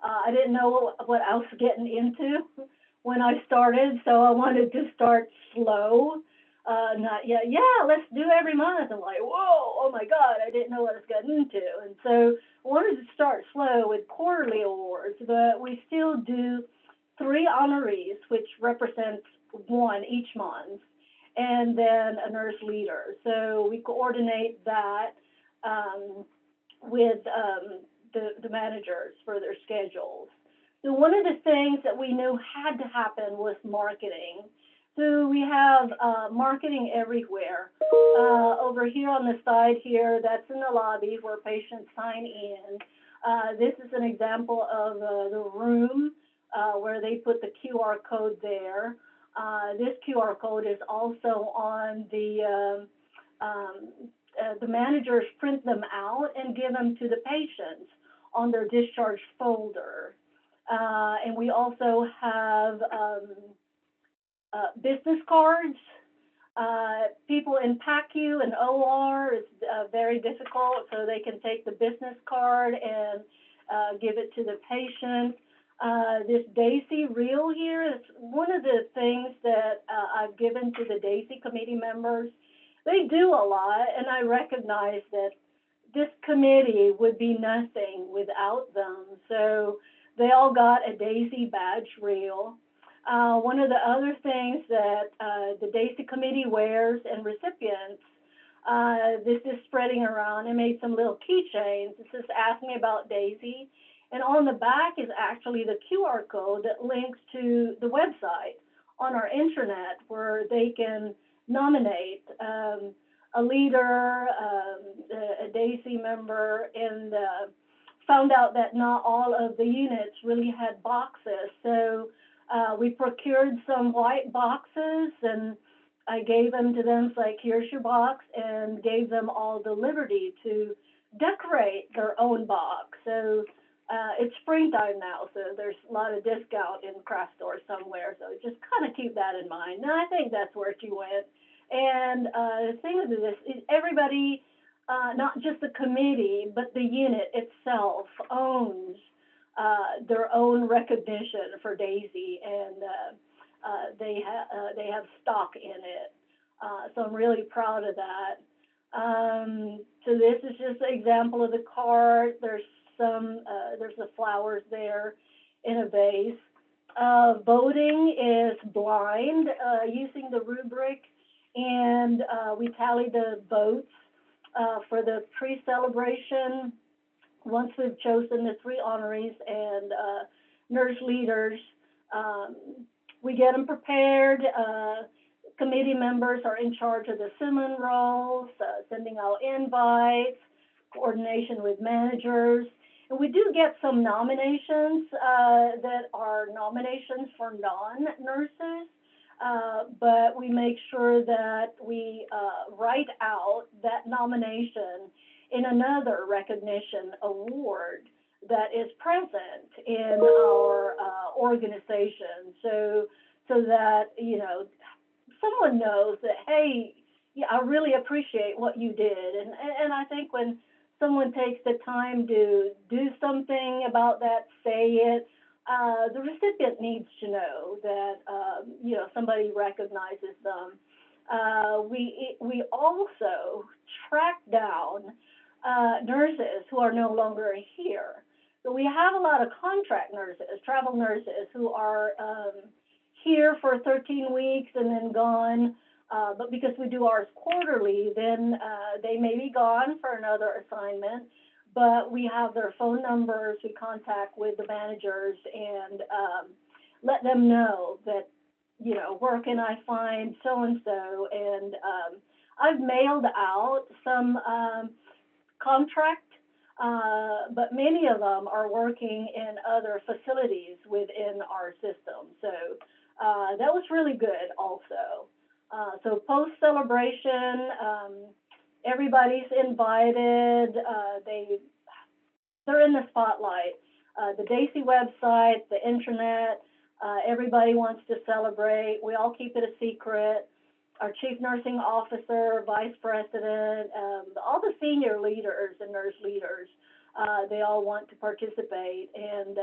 I didn't know what I was getting into when I started, so I wanted to start slow. Not yet, yeah, let's do every month. I'm like, whoa, oh my God, I didn't know what I was getting into. And so I wanted to start slow with quarterly awards, but we still do 3 honorees, which represents 1 each month, and then a nurse leader. So we coordinate that with the managers for their schedules. So one of the things that we knew had to happen was marketing. So we have marketing everywhere. Over here on the side here, that's in the lobby where patients sign in. This is an example of the room where they put the QR code there. This QR code is also on the managers print them out and give them to the patients on their discharge folder. And we also have business cards. People in PACU and OR is very difficult, so they can take the business card and give it to the patient. This DAISY reel here is one of the things that I've given to the DAISY committee members. They do a lot, and I recognize that this committee would be nothing without them. So they all got a DAISY badge reel. One of the other things that the DAISY committee wears and recipients, this is spreading around. I made some little keychains. This is Ask Me About DAISY. And on the back is actually the QR code that links to the website on our intranet where they can nominate a leader, a DAISY member, and found out that not all of the units really had boxes. So we procured some white boxes and I gave them to them. It's like, here's your box, and gave them all the liberty to decorate their own box. So it's springtime now, so there's a lot of discount in craft stores somewhere. So just kind of keep that in mind. And I think that's where she went. And the thing with this is everybody, not just the committee, but the unit itself owns their own recognition for DAISY, and they have stock in it. So I'm really proud of that. So this is just an example of the card. There's the flowers there in a vase. Voting is blind using the rubric, and we tally the votes for the pre-celebration. Once we've chosen the 3 honorees and nurse leaders, we get them prepared. Committee members are in charge of the cinnamon rolls, sending out invites, coordination with managers. And we do get some nominations that are nominations for non-nurses, but we make sure that we write out that nomination in another recognition award that is present in our organization, so that, you know, someone knows that, hey, yeah, I really appreciate what you did. And I think when someone takes the time to do something about that, say it, the recipient needs to know that, you know, somebody recognizes them. We also track down nurses who are no longer here. So we have a lot of contract nurses, travel nurses who are here for 13 weeks and then gone. But because we do ours quarterly, then they may be gone for another assignment. But we have their phone numbers, we contact with the managers and let them know that, you know, where can I find so-and-so? And I've mailed out some contract, but many of them are working in other facilities within our system. So that was really good also. So post-celebration, everybody's invited. They're in the spotlight. The DAISY website, the internet, everybody wants to celebrate. We all keep it a secret. Our chief nursing officer, vice president, all the senior leaders and nurse leaders, they all want to participate. And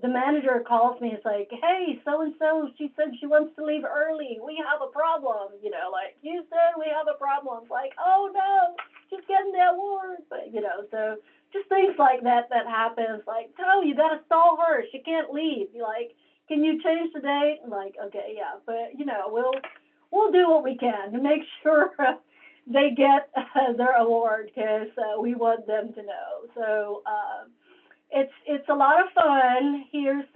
the manager calls me, it's like, hey, so-and-so, she said she wants to leave early. We have a problem, you know, like, you said we have a problem. It's like, oh no, she's getting the award. But, you know, so just things like that happens, like, oh, you got to stall her. She can't leave. You're like, can you change the date? I'm like, okay, yeah, but, you know, we'll do what we can to make sure they get their award, because we want them to know. So it's a lot of fun. Here's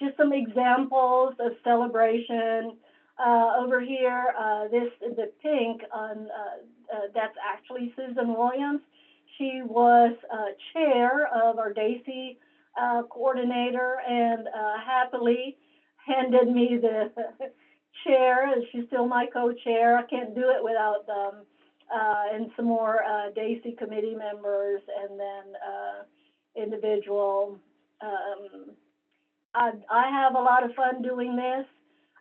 just some examples of celebration. Over here, the pink on that's actually Susan Williams. She was chair of our DAISY coordinator, and happily handed me the chair, and she's still my co-chair. I can't do it without them, and some more DAISY committee members, and then individual. I have a lot of fun doing this.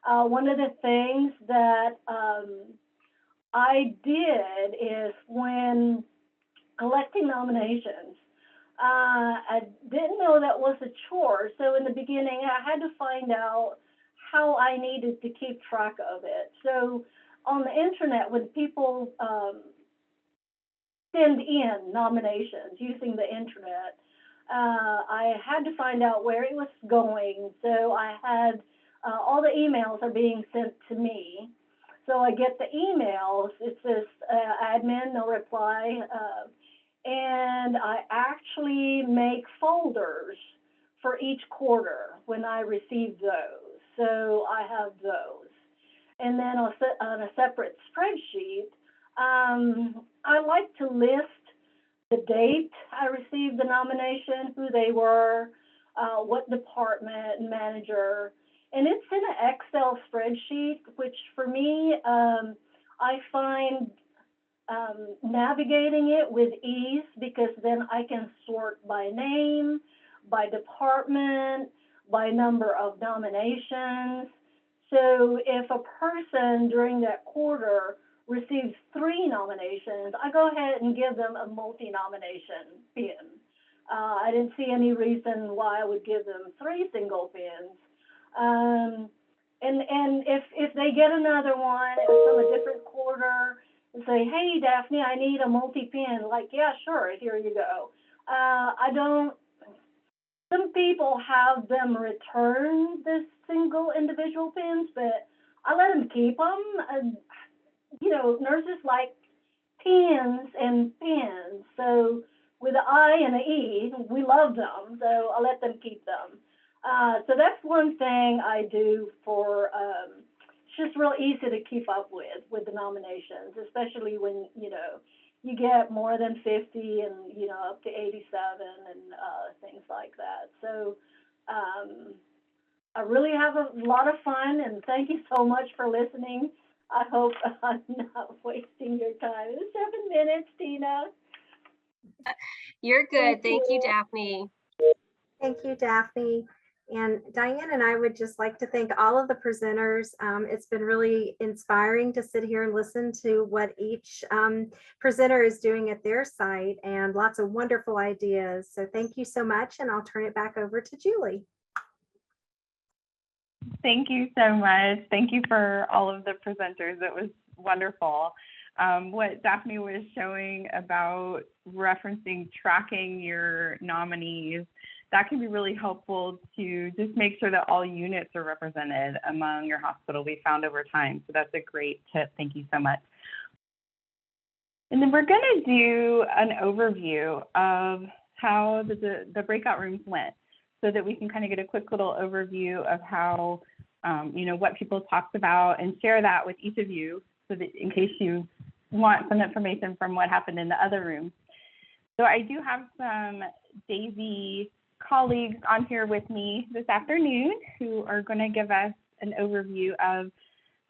One of the things that I did is, when collecting nominations, I didn't know that was a chore. So in the beginning, I had to find out how I needed to keep track of it. So on the internet, when people send in nominations using the internet, I had to find out where it was going. So I had all the emails are being sent to me. So I get the emails, it says admin, no reply, and I actually make folders for each quarter when I receive those. So I have those. And then on a separate spreadsheet, I like to list the date I received the nomination, who they were, what department and manager. And it's in an Excel spreadsheet, which for me, I find navigating it with ease, because then I can sort by name, by department, by number of nominations. So if a person during that quarter receives 3 nominations, I go ahead and give them a multi-nomination pin. I didn't see any reason why I would give them 3 single pins. And if they get another one from a different quarter and say, hey, Daphne, I need a multi-pin, like, yeah, sure, here you go. Some people have them return this single individual pins, but I let them keep them. You know, nurses like pins and pins. So with an I and an E, we love them, so I let them keep them. So that's one thing I do for, it's just real easy to keep up with the nominations, especially when, you know, you get more than 50 and, you know, up to 87 and things like that. So I really have a lot of fun, and thank you so much for listening. I hope I'm not wasting your time. It's 7 minutes, Tina. You're good. Thank you, Daphne. Thank you, Daphne. And Diane and I would just like to thank all of the presenters. It's been really inspiring to sit here and listen to what each presenter is doing at their site, and lots of wonderful ideas. So thank you so much, and I'll turn it back over to Julie. Thank you so much. Thank you for all of the presenters. It was wonderful. What Daphne was showing about referencing tracking your nominees, that can be really helpful to just make sure that all units are represented among your hospital, we found over time. So that's a great tip. Thank you so much. And then we're going to do an overview of how the breakout rooms went, so that we can kind of get a quick little overview of how, what people talked about, and share that with each of you, so that in case you want some information from what happened in the other rooms. So I do have some DAISY colleagues on here with me this afternoon who are going to give us an overview of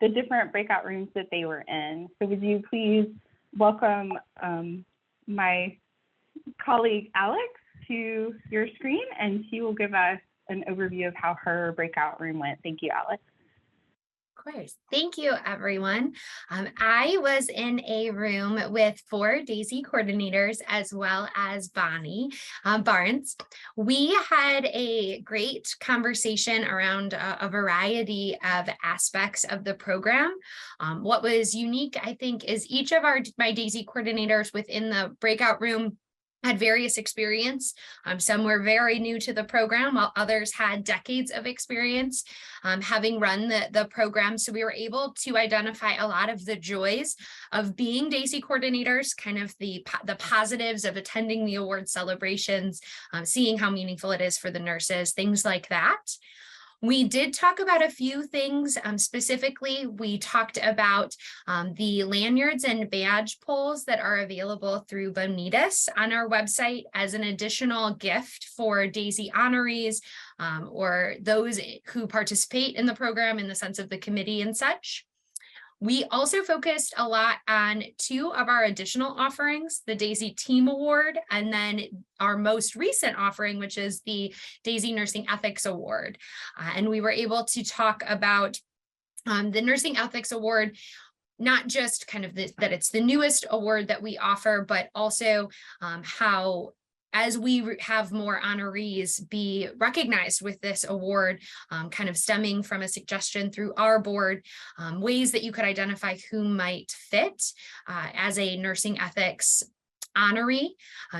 the different breakout rooms that they were in. So would you please welcome my colleague Alex to your screen, and she will give us an overview of how her breakout room went. Thank you, Alex. Of course. Thank you, everyone. I was in a room with 4 DAISY coordinators as well as Bonnie Barnes. We had a great conversation around a variety of aspects of the program. What was unique, I think, is each of my DAISY coordinators within the breakout room had various experience. Some were very new to the program, while others had decades of experience having run the program. So we were able to identify a lot of the joys of being DAISY coordinators, kind of the positives of attending the award celebrations, seeing how meaningful it is for the nurses, things like that. We did talk about a few things. Specifically, we talked about the lanyards and badge pulls that are available through Bonitas on our website as an additional gift for DAISY honorees or those who participate in the program in the sense of the committee and such. We also focused a lot on 2 of our additional offerings, the DAISY Team Award, and then our most recent offering, which is the DAISY Nursing Ethics Award. And we were able to talk about the Nursing Ethics Award, not just kind of that it's the newest award that we offer, but also how, as we have more honorees be recognized with this award, kind of stemming from a suggestion through our board, ways that you could identify who might fit as a nursing ethics honoree.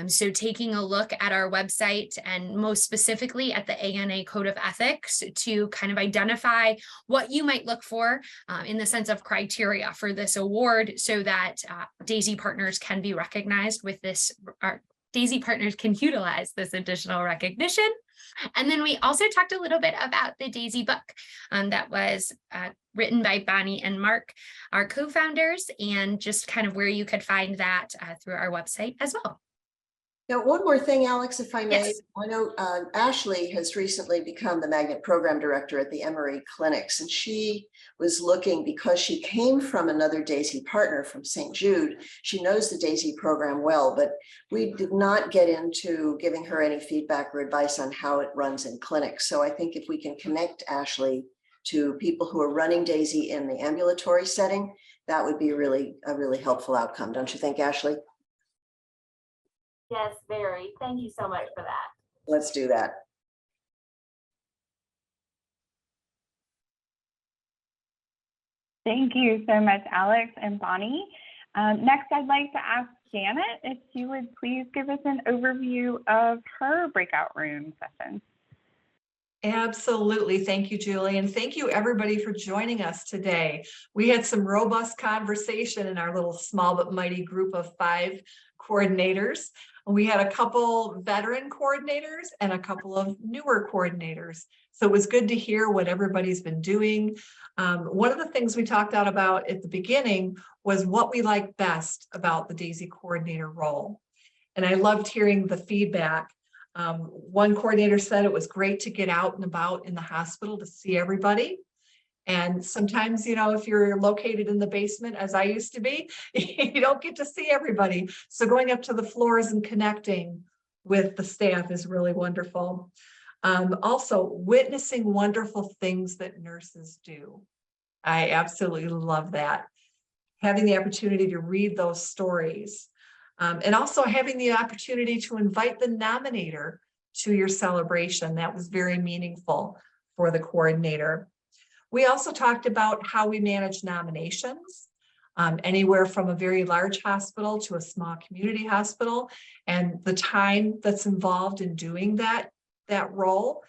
So taking a look at our website, and most specifically at the ANA Code of Ethics, to kind of identify what you might look for in the sense of criteria for this award, so that DAISY partners can be recognized with this, DAISY partners can utilize this additional recognition. And then we also talked a little bit about the DAISY book that was written by Bonnie and Mark, our co-founders, and just kind of where you could find that through our website as well. Now, one more thing, Alex, if I may. Yes. I know Ashley has recently become the Magnet Program Director at the Emory Clinics, and she was looking, because she came from another DAISY partner from St. Jude, she knows the DAISY program well, but we did not get into giving her any feedback or advice on how it runs in clinics. So I think if we can connect Ashley to people who are running DAISY in the ambulatory setting, that would be a really helpful outcome. Don't you think, Ashley? Yes, very. Thank you so much for that. Let's do that. Thank you so much, Alex and Bonnie. Next, I'd like to ask Janet if she would please give us an overview of her breakout room session. Absolutely. Thank you, Julie. And thank you, everybody, for joining us today. We had some robust conversation in our little small but mighty group of 5 coordinators. We had a couple veteran coordinators and a couple of newer coordinators. So it was good to hear what everybody's been doing. One of the things we talked about at the beginning was what we like best about the DAISY coordinator role. And I loved hearing the feedback. One coordinator said it was great to get out and about in the hospital to see everybody. And sometimes, you know, if you're located in the basement, as I used to be, you don't get to see everybody. So going up to the floors and connecting with the staff is really wonderful. Also, witnessing wonderful things that nurses do. I absolutely love that. Having the opportunity to read those stories, and also having the opportunity to invite the nominator to your celebration. That was very meaningful for the coordinator. We also talked about how we manage nominations, anywhere from a very large hospital to a small community hospital, and the time that's involved in doing that role.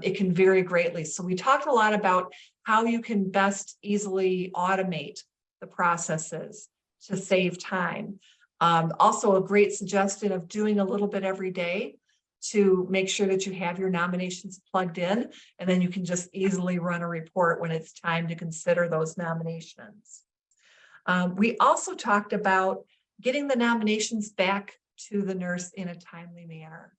It can vary greatly. So we talked a lot about how you can best easily automate the processes to save time. Also a great suggestion of doing a little bit every day to make sure that you have your nominations plugged in, and then you can just easily run a report when it's time to consider those nominations. We also talked about getting the nominations back to the nurse in a timely manner.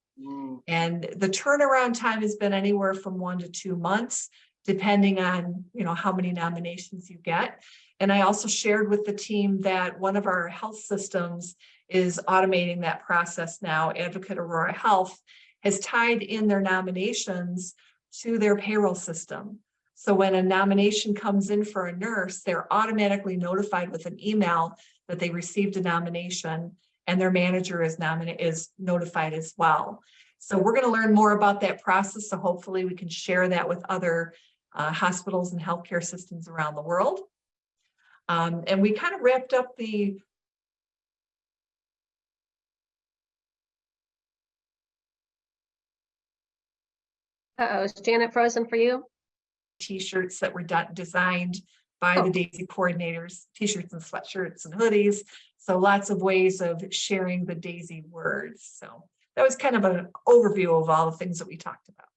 And the turnaround time has been anywhere from 1 to 2 months, depending on, how many nominations you get. And I also shared with the team that one of our health systems is automating that process now. Advocate Aurora Health has tied in their nominations to their payroll system. So when a nomination comes in for a nurse, they're automatically notified with an email that they received a nomination, and their manager is notified as well. So we're going to learn more about that process. So hopefully we can share that with other hospitals and healthcare systems around the world. And we kind of wrapped up the Is Janet frozen for you? T-shirts that were designed by the DAISY coordinators, T-shirts and sweatshirts and hoodies. So lots of ways of sharing the DAISY words. So that was kind of an overview of all the things that we talked about.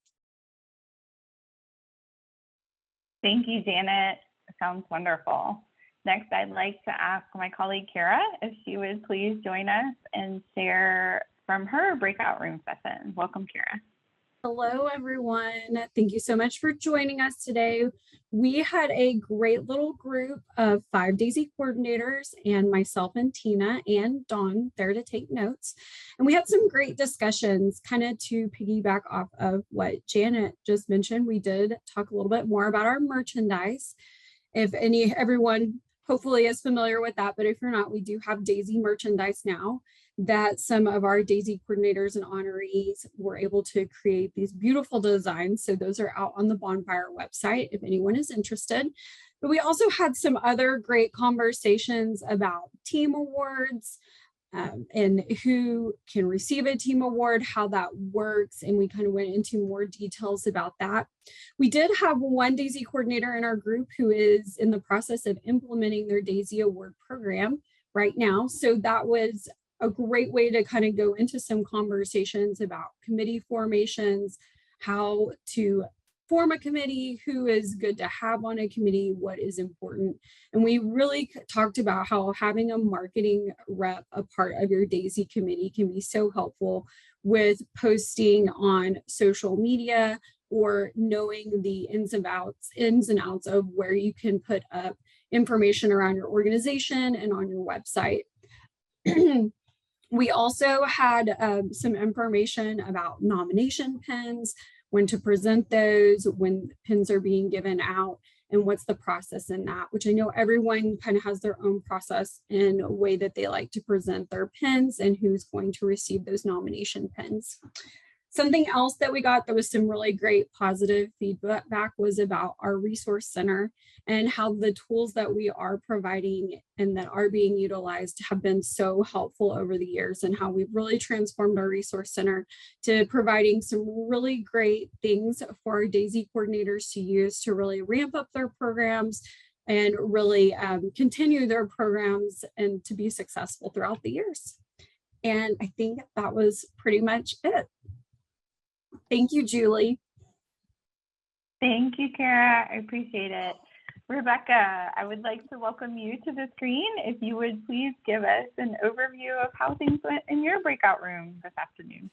Thank you, Janet. Sounds wonderful. Next, I'd like to ask my colleague Kara if she would please join us and share from her breakout room session. Welcome, Kara. Hello, everyone. Thank you so much for joining us today. We had a great little group of 5 DAISY coordinators and myself and Tina and Dawn there to take notes. And we had some great discussions, kind of to piggyback off of what Janet just mentioned. We did talk a little bit more about our merchandise. If everyone hopefully is familiar with that, but if you're not, we do have DAISY merchandise now that some of our DAISY coordinators and honorees were able to create these beautiful designs. So those are out on the Bonfire website if anyone is interested. But we also had some other great conversations about team awards and who can receive a team award, how that works. And we kind of went into more details about that. We did have one DAISY coordinator in our group who is in the process of implementing their DAISY award program right now. So that was a great way to kind of go into some conversations about committee formations, how to form a committee, who is good to have on a committee, what is important. And we really talked about how having a marketing rep a part of your DAISY committee can be so helpful with posting on social media or knowing the ins and outs of where you can put up information around your organization and on your website. We also had some information about nomination pins, when to present those, when pins are being given out, and what's the process in that, which I know everyone kind of has their own process in a way that they like to present their pins and who's going to receive those nomination pins. Something else that we got that was some really great positive feedback was about our resource center and how the tools that we are providing and that are being utilized have been so helpful over the years, and how we've really transformed our resource center to providing some really great things for our DAISY coordinators to use to really ramp up their programs and really continue their programs and to be successful throughout the years. And I think that was pretty much it. Thank you, Julie. Thank you, Kara. I appreciate it. Rebecca, I would like to welcome you to the screen. If you would please give us an overview of how things went in your breakout room this afternoon.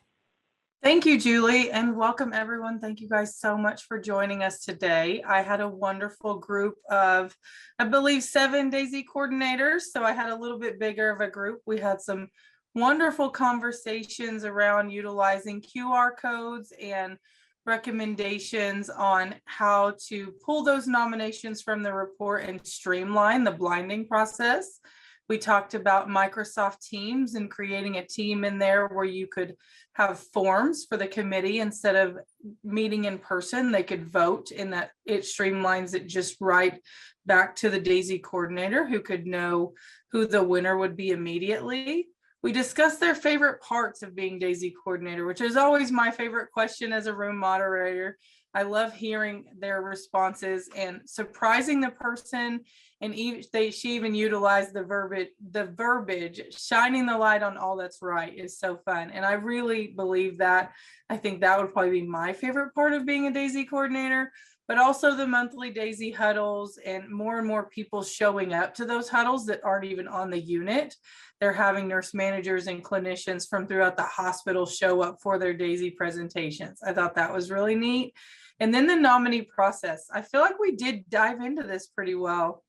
Thank you, Julie, and welcome everyone. Thank you guys so much for joining us today. I had a wonderful group of, I believe, 7 DAISY coordinators, so I had a little bit bigger of a group. We had some wonderful conversations around utilizing QR codes and recommendations on how to pull those nominations from the report and streamline the blinding process. We talked about Microsoft Teams and creating a team in there where you could have forms for the committee instead of meeting in person. They could vote, and that it streamlines it just right back to the DAISY coordinator, who could know who the winner would be immediately. We discussed their favorite parts of being DAISY coordinator, which is always my favorite question as a room moderator. I love hearing their responses and surprising the person. And she even utilized the verbiage, shining the light on all that's right is so fun. And I really believe that. I think that would probably be my favorite part of being a DAISY coordinator, but also the monthly DAISY huddles and more people showing up to those huddles that aren't even on the unit. They're having nurse managers and clinicians from throughout the hospital show up for their DAISY presentations. I thought that was really neat. And then the nominee process. I feel like we did dive into this pretty well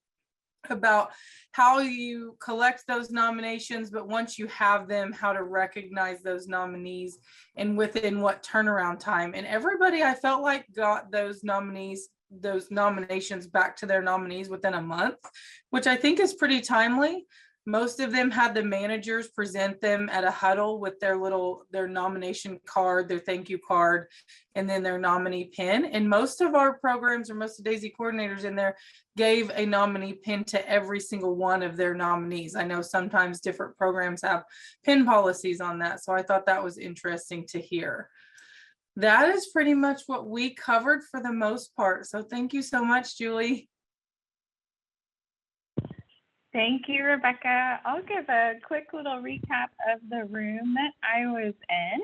about how you collect those nominations, but once you have them, how to recognize those nominees and within what turnaround time. And everybody, I felt like, got those nominations back to their nominees within a month, which I think is pretty timely. Most of them had the managers present them at a huddle with their nomination card, their thank you card, and then their nominee pin. And most of our programs, or most of DAISY coordinators in there, gave a nominee pin to every single one of their nominees. I know sometimes different programs have pin policies on that, so I thought that was interesting to hear. That is pretty much what we covered for the most part. So thank you so much, Julie. Thank you, Rebecca. I'll give a quick little recap of the room that I was in.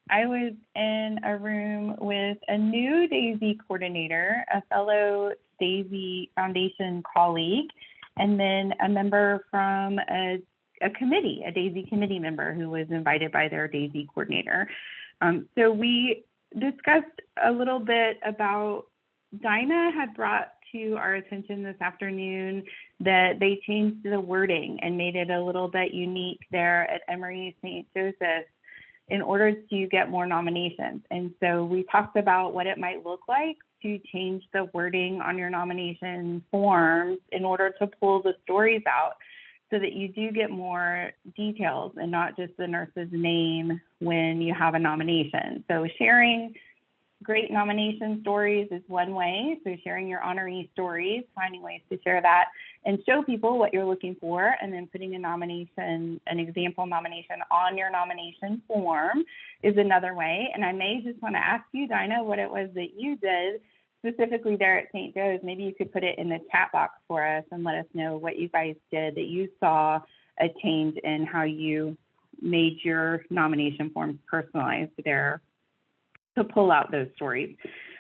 I was in a room with a new DAISY coordinator, a fellow DAISY Foundation colleague, and then a member from a committee, a DAISY committee member who was invited by their DAISY coordinator. So we discussed a little bit about, Dinah had brought to our attention this afternoon that they changed the wording and made it a little bit unique there at Emory St. Joseph's in order to get more nominations. And so we talked about what it might look like to change the wording on your nomination forms in order to pull the stories out so that you do get more details and not just the nurse's name when you have a nomination. So sharing great nomination stories is one way. So sharing your honoree stories, finding ways to share that and show people what you're looking for, and then putting a nomination, an example nomination on your nomination form is another way. And I may just want to ask you, Dinah, what it was that you did specifically there at St. Joe's. Maybe you could put it in the chat box for us and let us know what you guys did, that you saw a change in how you made your nomination forms personalized there to pull out those stories.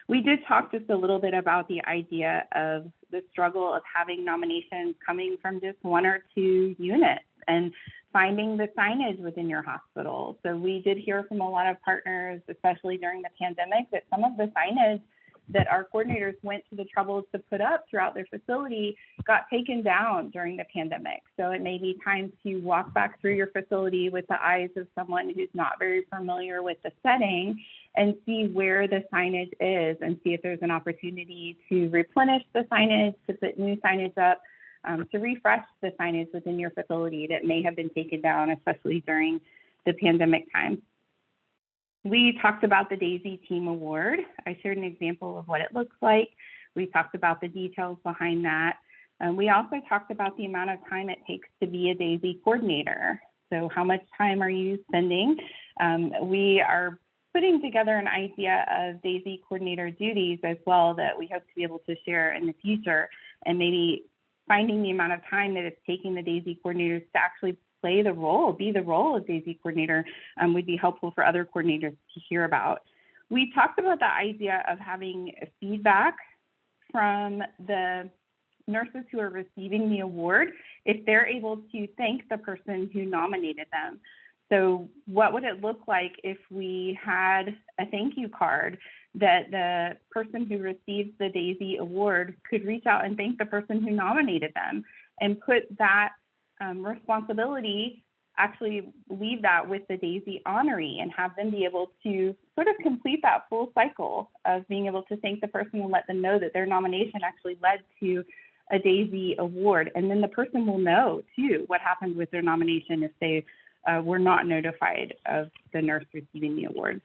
We did talk just a little bit about the idea of the struggle of having nominations coming from just one or two units and finding the signage within your hospital. So we did hear from a lot of partners, especially during the pandemic, that some of the signage that our coordinators went to the trouble to put up throughout their facility got taken down during the pandemic. So it may be time to walk back through your facility with the eyes of someone who's not very familiar with the setting and see where the signage is and see if there's an opportunity to replenish the signage, to put new signage up, to refresh the signage within your facility that may have been taken down, especially during the pandemic time. We talked about the DAISY Team Award. I shared an example of what it looks like. We talked about the details behind that. We also talked about the amount of time it takes to be a DAISY coordinator. So how much time are you spending? We are putting together an idea of DAISY coordinator duties as well that we hope to be able to share in the future, and maybe finding the amount of time that it's taking the DAISY coordinators to actually play the role, be the role of DAISY coordinator would be helpful for other coordinators to hear about. We talked about the idea of having feedback from the nurses who are receiving the award if they're able to thank the person who nominated them. So what would it look like if we had a thank you card that the person who receives the DAISY award could reach out and thank the person who nominated them, and put that responsibility actually leave that with the Daisy honoree and have them be able to sort of complete that full cycle of being able to thank the person and let them know that their nomination actually led to a Daisy award. And then the person will know too what happened with their nomination if they were not notified of the nurse receiving the award.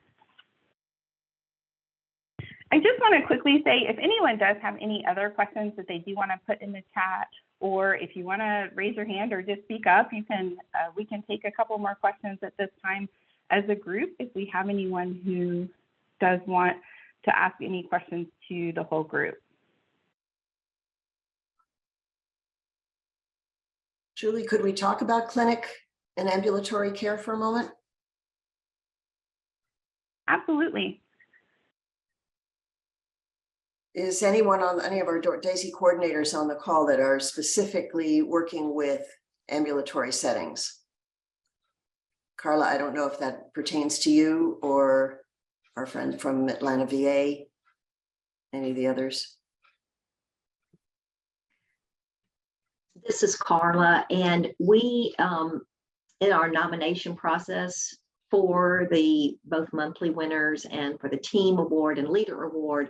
I just want to quickly say, if anyone does have any other questions that they do want to put in the chat, or if you want to raise your hand or just speak up, you can. We can take a couple more questions at this time as a group if we have anyone who does want to ask any questions to the whole group. Julie, could we talk about clinic and ambulatory care for a moment? Absolutely. Is anyone on any of our Daisy coordinators on the call that are specifically working with ambulatory settings? Carla, I don't know if that pertains to you or our friend from Atlanta VA, any of the others? This is Carla, and we, in our nomination process for the both monthly winners and for the team award and leader award,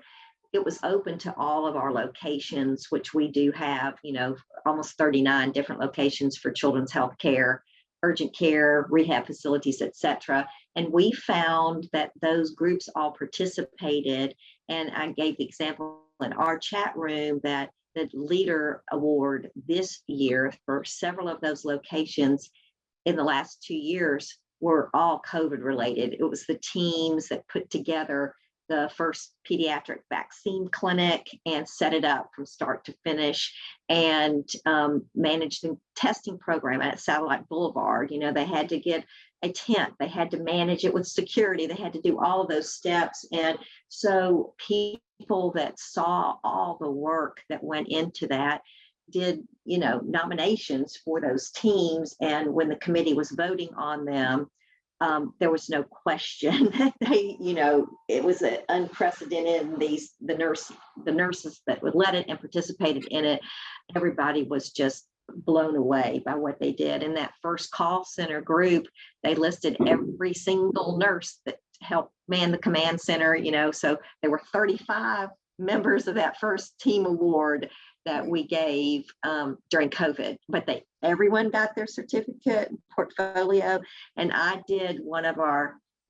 it was open to all of our locations, which we do have, you know, almost 39 different locations for children's health care, urgent care, rehab facilities, etc. And we found that those groups all participated. And I gave the example in our chat room that the leader award this year for several of those locations in the last 2 years were all COVID related. It was the teams that put together the first pediatric vaccine clinic and set it up from start to finish, and managed the testing program at Satellite Boulevard. You know, they had to get a tent, they had to manage it with security, they had to do all of those steps. And so people that saw all the work that went into that did, you know, nominations for those teams. And when the committee was voting on them, there was no question that they, you know, it was unprecedented. And the nurses that would let it and participated in it, everybody was just blown away by what they did. In that first call center group, they listed every single nurse that helped man the command center, you know, so there were 35 members of that first team award that we gave during COVID, but everyone got their certificate, portfolio, and I did one of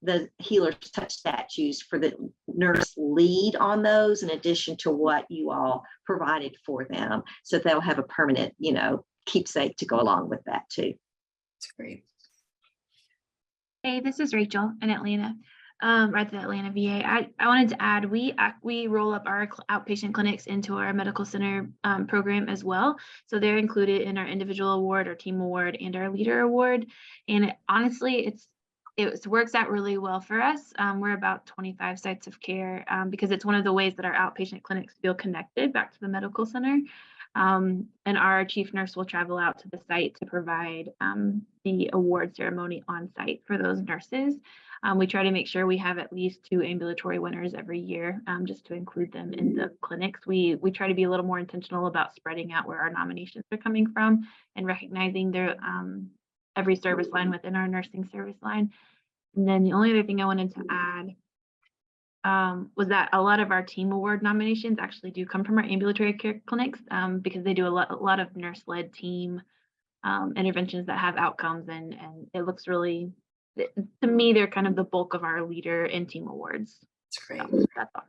the Healer's Touch statues for the nurse lead on those, in addition to what you all provided for them. So they'll have a permanent, you know, keepsake to go along with that too. That's great. Hey, this is Rachel in Atlanta. At the Atlanta VA. I wanted to add, we roll up our outpatient clinics into our medical center program as well. So they're included in our individual award, our team award, and our leader award. And honestly, it works out really well for us. We're about 25 sites of care because it's one of the ways that our outpatient clinics feel connected back to the medical center. And our chief nurse will travel out to the site to provide the award ceremony on site for those nurses. We try to make sure we have at least 2 ambulatory winners every year, just to include them in the clinics. We try to be a little more intentional about spreading out where our nominations are coming from and recognizing their every service line within our nursing service line. And then the only other thing I wanted to add was that a lot of our team award nominations actually do come from our ambulatory care clinics because they do a lot of nurse-led team interventions that have outcomes, and it looks really, to me, they're kind of the bulk of our leader and team awards. That's great. So that's all.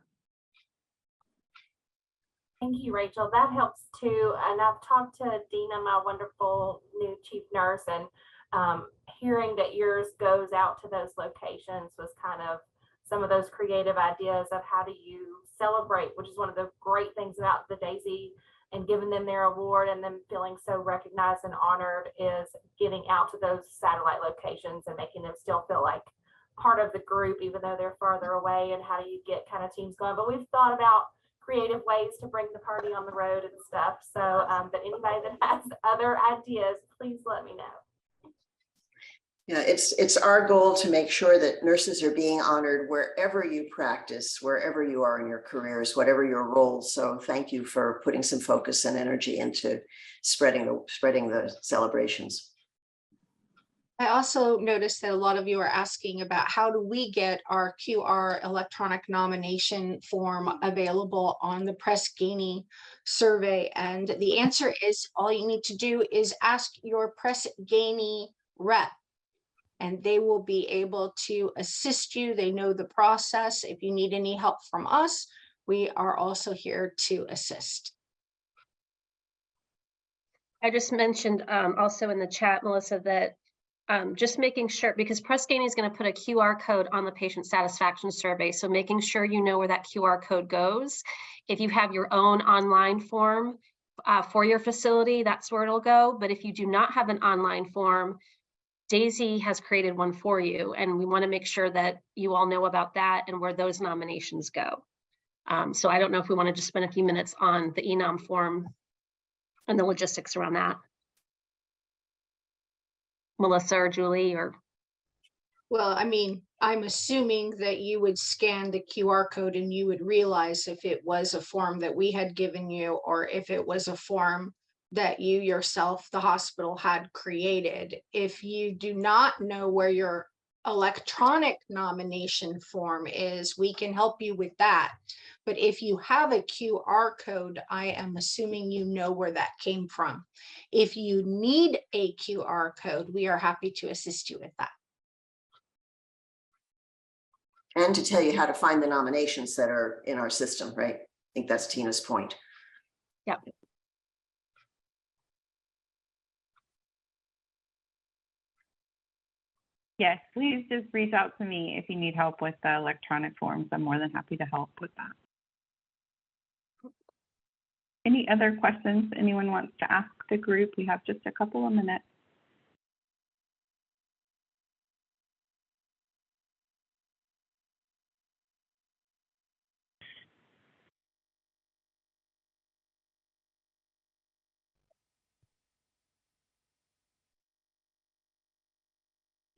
Thank you, Rachel. That helps too. And I've talked to Dina, my wonderful new chief nurse, and hearing that yours goes out to those locations was kind of some of those creative ideas of how do you celebrate, which is one of the great things about the Daisy and giving them their award and them feeling so recognized and honored, is getting out to those satellite locations and making them still feel like part of the group, even though they're farther away. And how do you get kind of teams going? But we've thought about creative ways to bring the party on the road and stuff. So, but anybody that has other ideas, please let me know. Yeah, it's our goal to make sure that nurses are being honored wherever you practice, wherever you are in your careers, whatever your roles. So thank you for putting some focus and energy into spreading the celebrations. I also noticed that a lot of you are asking about how do we get our QR electronic nomination form available on the Press Ganey survey. And the answer is all you need to do is ask your Press Ganey rep, and they will be able to assist you. They know the process. If you need any help from us, we are also here to assist. I just mentioned also in the chat, Melissa, that just making sure, because Press Ganey is going to put a QR code on the patient satisfaction survey. So making sure you know where that QR code goes. If you have your own online form for your facility, that's where it'll go. But if you do not have an online form, Daisy has created one for you. And we want to make sure that you all know about that and where those nominations go. So I don't know if we want to just spend a few minutes on the ENOM form and the logistics around that. Melissa or Julie or? Well, I mean, I'm assuming that you would scan the QR code and you would realize if it was a form that we had given you, or if it was a form that you yourself, the hospital, had created. If you do not know where your electronic nomination form is, we can help you with that. But if you have a QR code, I am assuming you know where that came from. If you need a QR code, we are happy to assist you with that. And to tell you how to find the nominations that are in our system, right? I think that's Tina's point. Yep. Yes, please just reach out to me if you need help with the electronic forms. I'm more than happy to help with that. Any other questions anyone wants to ask the group? We have just a couple of minutes.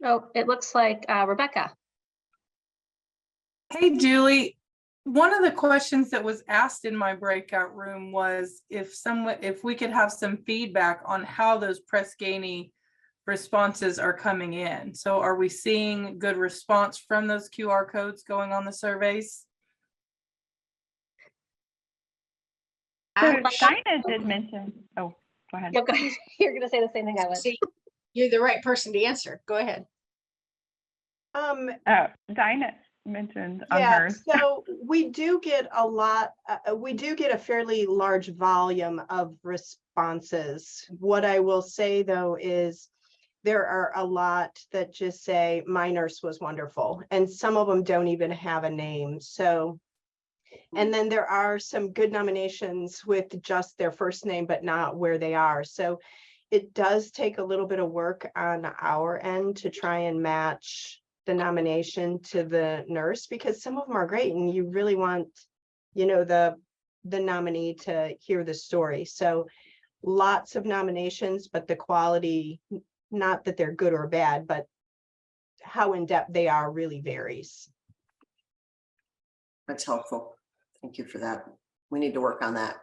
Oh, it looks like Rebecca. Hey, Julie. One of the questions that was asked in my breakout room was if we could have some feedback on how those Press Ganey responses are coming in. So are we seeing good response from those QR codes going on the surveys? So Dinah did mention, oh, go ahead. Yeah, go ahead. You're going to say the same thing I was. See, you're the right person to answer. Go ahead. Dinah mentioned on Yeah, hers. so we do get a lot, we do get a fairly large volume of responses. What I will say though is there are a lot that just say my nurse was wonderful, and some of them don't even have a name. So, and then there are some good nominations with just their first name, but not where they are. So it does take a little bit of work on our end to try and match the nomination to the nurse, because some of them are great and you really want, you know, the nominee to hear the story. So lots of nominations, but the quality, not that they're good or bad, but how in-depth they are really varies. That's helpful. Thank you for that. We need to work on that.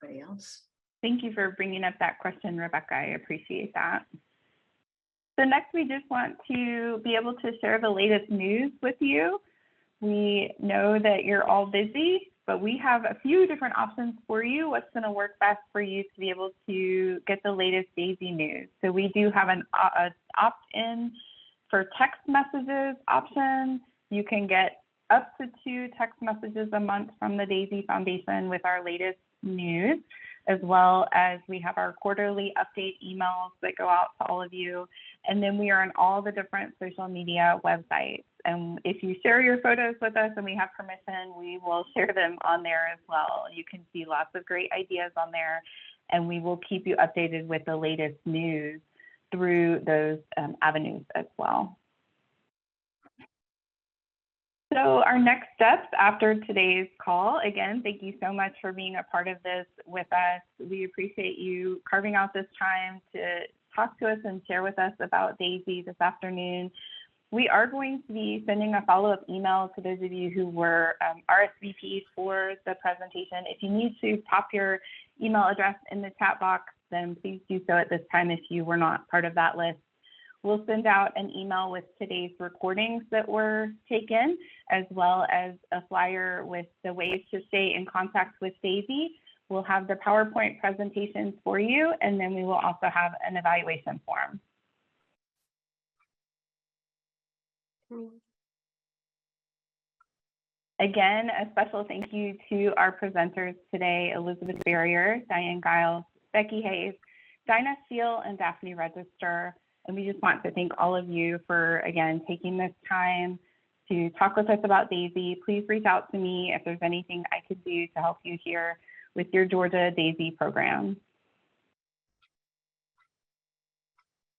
Anybody else? Thank you for bringing up that question, Rebecca. I appreciate that. So next, we just want to be able to share the latest news with you. We know that you're all busy, but we have a few different options for you. What's going to work best for you to be able to get the latest Daisy news? So we do have an opt-in for text messages option. You can get up to 2 text messages a month from the Daisy Foundation with our latest news, as well as we have our quarterly update emails that go out to all of you. And then we are on all the different social media websites. And if you share your photos with us and we have permission, we will share them on there as well. You can see lots of great ideas on there, and we will keep you updated with the latest news through those avenues as well. So our next steps after today's call, again, thank you so much for being a part of this with us. We appreciate you carving out this time to talk to us and share with us about Daisy this afternoon. We are going to be sending a follow-up email to those of you who were RSVP'd for the presentation. If you need to pop your email address in the chat box, then please do so at this time if you were not part of that list. We'll send out an email with today's recordings that were taken, as well as a flyer with the ways to stay in contact with Daisy. We'll have the PowerPoint presentations for you, and then we will also have an evaluation form. Again, a special thank you to our presenters today, Elizabeth Barrier, Diane Giles, Becky Hayes, Dinah Steele, and Daphne Register. And we just want to thank all of you for, again, taking this time to talk with us about DAISY. Please reach out to me if there's anything I could do to help you here with your Georgia DAISY program.